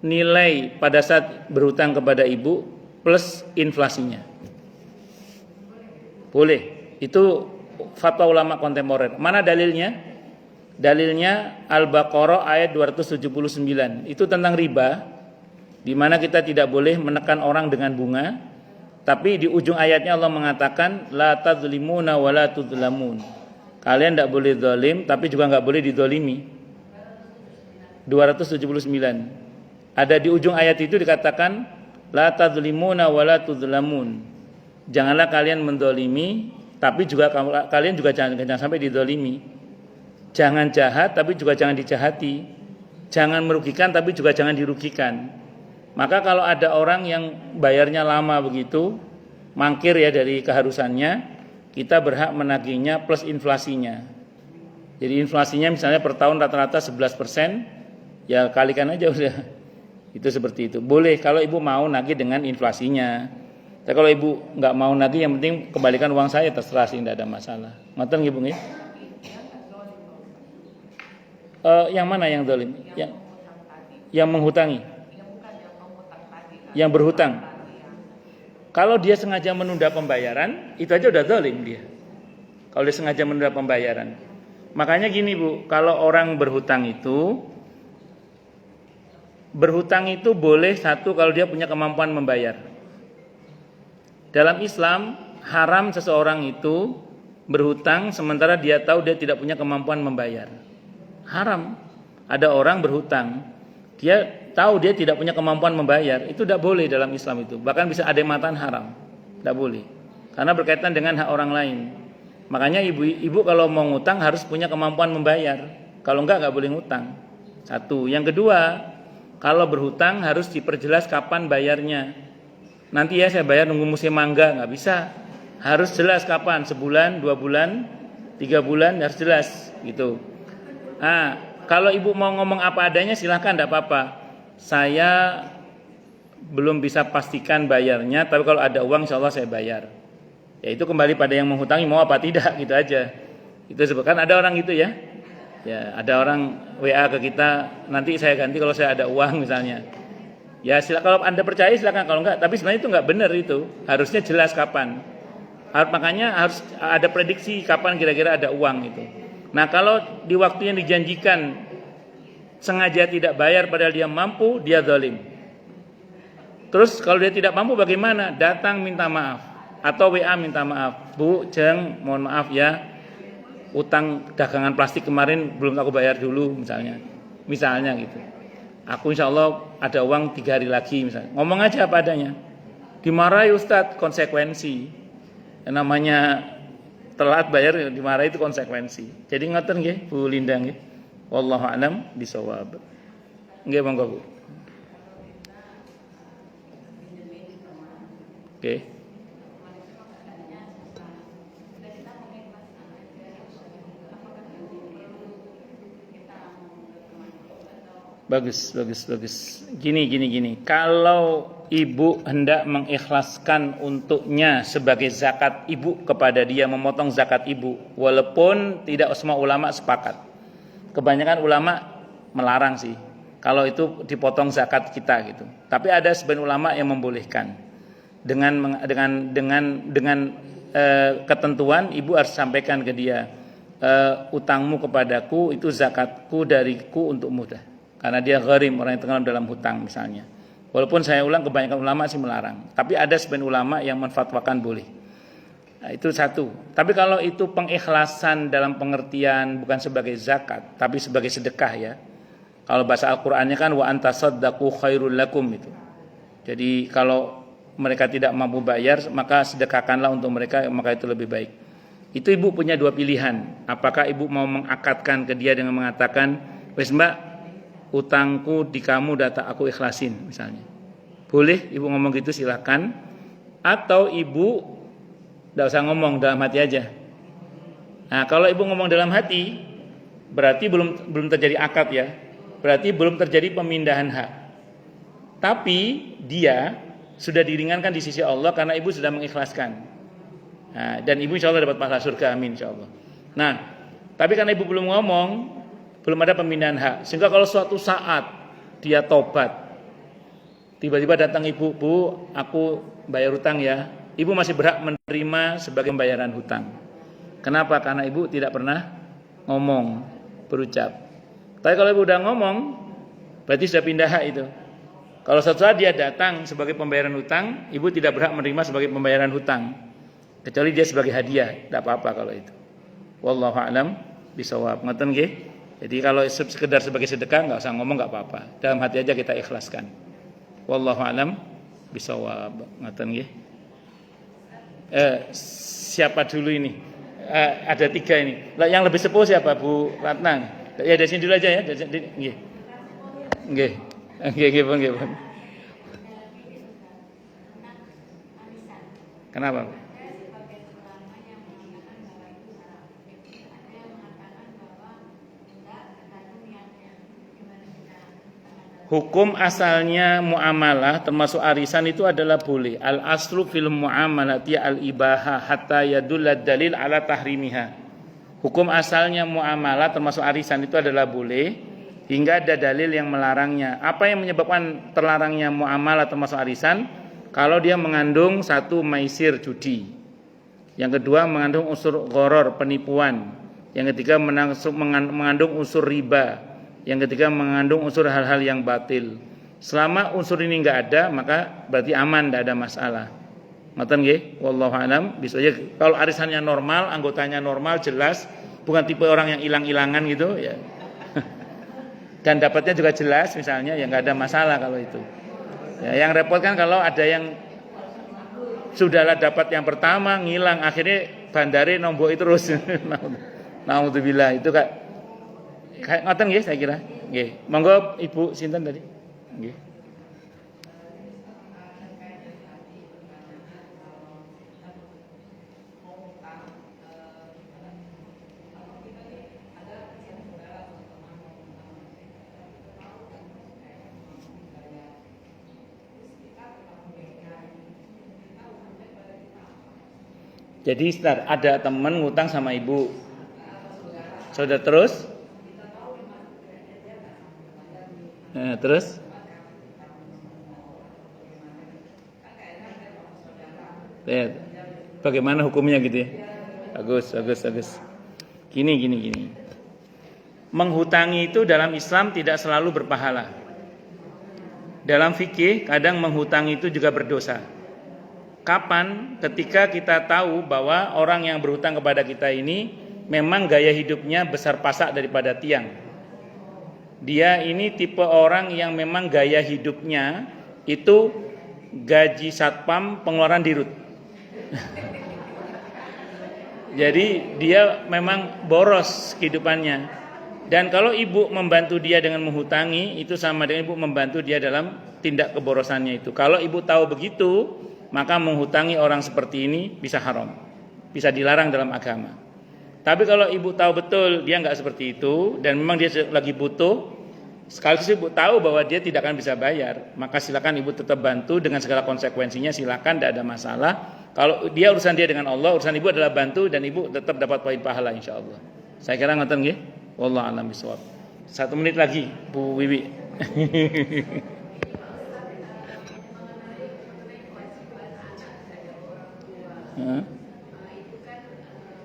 nilai pada saat berhutang kepada ibu plus inflasinya. Boleh. Itu fatwa ulama kontemporer. Mana dalilnya? Dalilnya Al-Baqarah ayat 279. Itu tentang riba, di mana kita tidak boleh menekan orang dengan bunga. Tapi di ujung ayatnya Allah mengatakan la tadzlimuna wa la tudzlamun. Kalian tidak boleh zalim, tapi juga enggak boleh dizalimi. 279. Ada di ujung ayat itu dikatakan la tadzlimuna wa la tudzlamun. Janganlah kalian menzalimi, tapi juga kalian juga jangan sampai dizalimi. Jangan jahat tapi juga jangan dijahati. Jangan merugikan tapi juga jangan dirugikan. Maka kalau ada orang yang bayarnya lama begitu, mangkir ya dari keharusannya, kita berhak menagihnya plus inflasinya. Jadi inflasinya misalnya per tahun rata-rata 11%, ya kalikan aja udah. Itu seperti itu. Boleh kalau ibu mau nagih dengan inflasinya. Tapi kalau ibu nggak mau nagih, yang penting kembalikan uang saya, terserah sih, tidak ada masalah. Ngoten ibu nggih? Yang mana yang zalim? Yang menghutangi. Yang berhutang. Kalau dia sengaja menunda pembayaran, itu aja udah zalim dia. Kalau dia sengaja menunda pembayaran. Makanya gini Bu, kalau orang berhutang itu boleh satu kalau dia punya kemampuan membayar. Dalam Islam haram seseorang itu berhutang sementara dia tahu dia tidak punya kemampuan membayar. Haram. Ada orang berhutang, dia tahu dia tidak punya kemampuan membayar, itu tidak boleh dalam Islam itu. Bahkan bisa ada matan haram, tidak boleh. Karena berkaitan dengan hak orang lain. Makanya ibu kalau mau ngutang harus punya kemampuan membayar. Kalau enggak boleh ngutang. Satu. Yang kedua, kalau berhutang harus diperjelas kapan bayarnya. Nanti ya saya bayar nunggu musim mangga, nggak bisa. Harus jelas kapan, sebulan, 2 bulan, 3 bulan, harus jelas gitu. Nah, kalau ibu mau ngomong apa adanya silahkan, tidak apa-apa. Saya belum bisa pastikan bayarnya, tapi kalau ada uang insya Allah saya bayar. Ya itu kembali pada yang menghutangi mau apa tidak, gitu aja. Itu sebabkan ada orang gitu ya. Ya ada orang WA ke kita, nanti saya ganti kalau saya ada uang misalnya. Ya silakan, kalau Anda percaya silakan, kalau enggak, tapi sebenarnya itu enggak benar itu. Harusnya jelas kapan. Makanya harus ada prediksi kapan kira-kira ada uang itu. Nah kalau di waktu yang dijanjikan sengaja tidak bayar padahal dia mampu, dia zalim. Terus kalau dia tidak mampu bagaimana? Datang minta maaf atau WA minta maaf. Bu, Jeng, mohon maaf ya, utang dagangan plastik kemarin belum aku bayar dulu misalnya gitu. Aku insya Allah ada uang 3 hari lagi misalnya. Ngomong aja apa adanya. Dimarahi Ustadz, konsekuensi. Yang namanya telat bayar dimarahi itu konsekuensi. Jadi ngoten nggih Bu Linda nggih. Wallahu a'lam bishawab. Nggih monggo Bu. Oke. Bagus. Gini. Kalau ibu hendak mengikhlaskan untuknya sebagai zakat ibu kepada dia, memotong zakat ibu, walaupun tidak semua ulama sepakat. Kebanyakan ulama melarang sih kalau itu dipotong zakat kita gitu. Tapi ada sebagian ulama yang membolehkan. dengan ketentuan ibu harus sampaikan ke dia, utangmu kepadaku itu zakatku dariku untukmu dah. Karena dia gharim, orang yang tenggelam dalam hutang misalnya. Walaupun saya ulang kebanyakan ulama sih melarang, tapi ada sebagian ulama yang menfatwakan boleh. Nah, itu satu. Tapi kalau itu pengikhlasan dalam pengertian bukan sebagai zakat, tapi sebagai sedekah ya. Kalau bahasa Al-Qur'annya kan wa antasaddaqu khairul lakum itu. Jadi kalau mereka tidak mampu bayar, maka sedekahkanlah untuk mereka, maka itu lebih baik. Itu ibu punya dua pilihan. Apakah ibu mau mengakadkan ke dia dengan mengatakan, "Wes Mbak, utangku di kamu data aku ikhlasin," misalnya. Boleh ibu ngomong gitu, silakan. Atau ibu tidak usah ngomong, dalam hati aja. Nah, kalau ibu ngomong dalam hati, berarti belum terjadi akad ya. Berarti belum terjadi pemindahan hak. Tapi dia sudah diringankan di sisi Allah karena ibu sudah mengikhlaskan. Nah, dan ibu insya Allah dapat pahala surga, amin insya Allah. Nah, tapi karena ibu belum ngomong, belum ada pemindahan hak. Sehingga kalau suatu saat dia tobat, tiba-tiba datang ibu, "Bu, aku bayar hutang ya." Ibu masih berhak menerima sebagai pembayaran hutang. Kenapa? Karena ibu tidak pernah ngomong, berucap. Tapi kalau ibu udah ngomong, berarti sudah pindah hak itu. Kalau suatu saat dia datang sebagai pembayaran hutang, ibu tidak berhak menerima sebagai pembayaran hutang, kecuali dia sebagai hadiah, tidak apa-apa kalau itu. Wallahu a'lam bishawab. Ngoten nggih? Jadi kalau sekedar sebagai sedekah nggak usah ngomong, nggak apa-apa. Dalam hati aja kita ikhlaskan. Wallahu a'lam bishawab. Ngoten nggih? Siapa dulu ini? Ada 3 ini. Yang lebih sepuh siapa, Bu Ratna? Ya dari sini dulu aja ya. Nggih. Nggih. Nggih, Bang. Kenapa? Hukum asalnya muamalah termasuk arisan itu adalah boleh. Al aslu fil muamalati al ibaha hatta yadulla dalil ala tahrimiha. Hukum asalnya muamalah termasuk arisan itu adalah boleh hingga ada dalil yang melarangnya. Apa yang menyebabkan terlarangnya muamalah termasuk arisan? Kalau dia mengandung satu maisir judi, yang kedua mengandung unsur gharar penipuan, yang ketiga mengandung unsur riba, yang ketiga mengandung unsur hal-hal yang batil. Selama unsur ini enggak ada, maka berarti aman, tidak ada masalah. Ngoten nggih? Wallahu a'lam. Bisa aja kalau arisannya normal, anggotanya normal, jelas, bukan tipe orang yang hilang-hilangan gitu ya. Dan dapatnya juga jelas misalnya, ya enggak ada masalah kalau itu. Ya, yang repot kan kalau ada yang sudahlah dapat yang pertama ngilang, akhirnya bandare nombok terus. Naudzubillah, itu kayak ngoten nggih saya kira. Nggih. Monggo Ibu sinten tadi? Nggih. Jadi ada teman ngutang sama ibu, saudara terus, terus, bagaimana hukumnya gitu ya? Bagus. Gini. Menghutangi itu dalam Islam tidak selalu berpahala. Dalam fikih kadang menghutangi itu juga berdosa. Kapan? Ketika kita tahu bahwa orang yang berhutang kepada kita ini memang gaya hidupnya besar pasak daripada tiang. Dia ini tipe orang yang memang gaya hidupnya itu gaji satpam, pengeluaran dirut. Jadi dia memang boros kehidupannya. Dan kalau ibu membantu dia dengan menghutangi, itu sama dengan ibu membantu dia dalam tindak keborosannya itu. Kalau ibu tahu begitu, maka menghutangi orang seperti ini bisa haram, bisa dilarang dalam agama. Tapi kalau ibu tahu betul dia nggak seperti itu dan memang dia lagi butuh, sekaligus ibu tahu bahwa dia tidak akan bisa bayar, maka silakan ibu tetap bantu dengan segala konsekuensinya, silakan, tidak ada masalah. Kalau dia urusan dia dengan Allah, urusan ibu adalah bantu dan ibu tetap dapat poin pahala insyaallah. Saya kira ngoten nggih. Wallahu a'lam bishawab. 1 menit lagi Bu Wiwi. Hah? Itu kan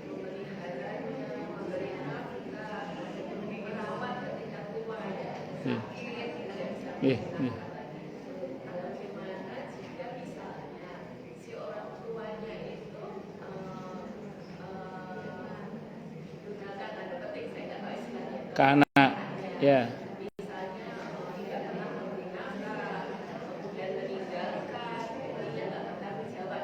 memeliharanya, memberi nafkah, merawat ketika tua ya. Sakit tidak bisa Iya. bagaimana jika misalnya si orang tuanya itu gunakan tanda petik, saya nggak tahu istilahnya, Karena ya. misalnya tidak pernah memberi nafkah, kemudian meninggalkan, dia nggak pernah menjawab.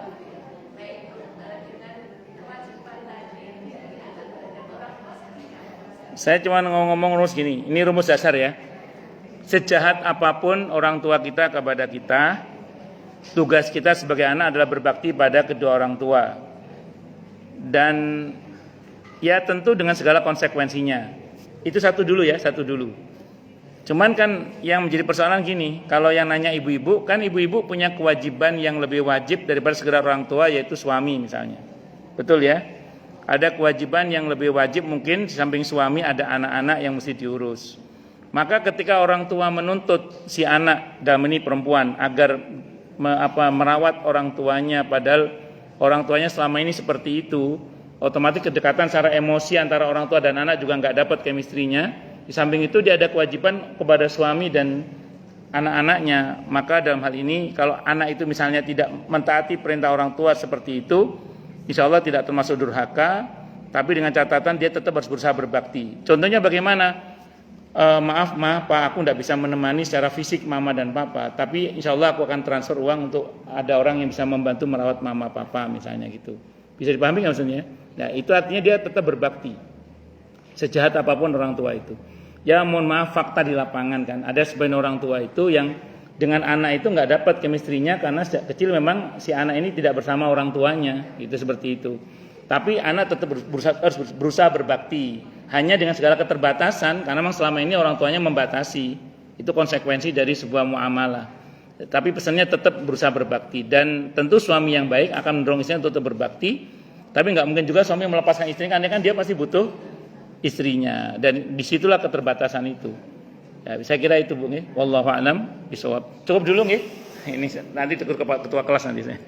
Nah itu dengan kewajiban tadi dari anak terhadap orang tua seperti apa? Saya cuma ngomong rumus gini, ini rumus dasar ya. Sejahat apapun orang tua kita kepada kita, tugas kita sebagai anak adalah berbakti pada kedua orang tua. Dan ya tentu dengan segala konsekuensinya. Itu satu dulu. Cuman kan yang menjadi persoalan gini, kalau yang nanya ibu-ibu, kan ibu-ibu punya kewajiban yang lebih wajib daripada sekedar orang tua, yaitu suami misalnya. Betul ya? Ada kewajiban yang lebih wajib, mungkin di samping suami ada anak-anak yang mesti diurus. Maka ketika orang tua menuntut si anak, dalam ini perempuan, agar merawat orang tuanya, padahal orang tuanya selama ini seperti itu, otomatis kedekatan secara emosi antara orang tua dan anak juga nggak dapat chemistry-nya. Di samping itu dia ada kewajiban kepada suami dan anak-anaknya. Maka dalam hal ini kalau anak itu misalnya tidak mentaati perintah orang tua seperti itu, insya Allah tidak termasuk durhaka, tapi dengan catatan dia tetap harus berusaha berbakti. Contohnya bagaimana? Maaf Pak, aku tidak bisa menemani secara fisik mama dan papa, tapi insya Allah aku akan transfer uang untuk ada orang yang bisa membantu merawat mama papa misalnya gitu. Bisa dipahami nggak maksudnya? Nah itu artinya dia tetap berbakti, sejahat apapun orang tua itu. Ya mohon maaf, fakta di lapangan kan ada sebagian orang tua itu yang dengan anak itu nggak dapat chemistry-nya karena sejak kecil memang si anak ini tidak bersama orang tuanya, gitu seperti itu. Tapi anak tetap berusaha berbakti, hanya dengan segala keterbatasan karena memang selama ini orang tuanya membatasi. Itu konsekuensi dari sebuah muamalah. Tapi pesannya tetap berusaha berbakti, dan tentu suami yang baik akan mendorong istrinya untuk tetap berbakti. Tapi nggak mungkin juga suami melepaskan istrinya, karena kan dia pasti butuh istrinya, dan disitulah keterbatasan itu. Ya, saya kira itu Bu. Wallahu a'lam bishawab. Cukup dulu nggih. Ini nanti tegur ketua kelas nanti saya.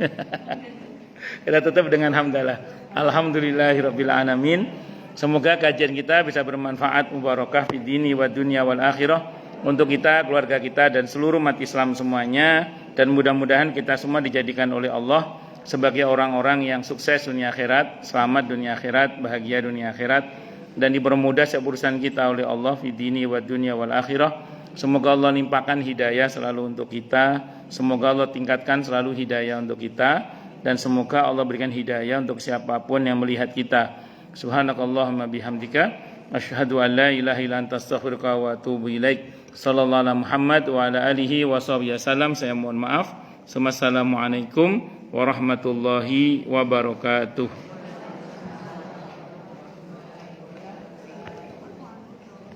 Kita tutup dengan hamdalah. Alhamdulillahirabbil alamin. Semoga kajian kita bisa bermanfaat, mubarakah fid dini wa dunya wal akhirah untuk kita, keluarga kita dan seluruh umat Islam semuanya, dan mudah-mudahan kita semua dijadikan oleh Allah sebagai orang-orang yang sukses dunia akhirat, selamat dunia akhirat, bahagia dunia akhirat, dan dipermudah setiap urusan kita oleh Allah fid dini wa dunya wal akhirah. Semoga Allah limpahkan hidayah selalu untuk kita, semoga Allah tingkatkan selalu hidayah untuk kita, dan semoga Allah berikan hidayah untuk siapapun yang melihat kita. Subhanakallahumma bihamdika asyhadu an la ilaha illa anta astaghfiruka wa atubu ilaik. Sallallahu alaihi Muhammad wa ala alihi wa sahbihi wasallam. Saya mohon maaf. Wassalamualaikum warahmatullahi wabarakatuh.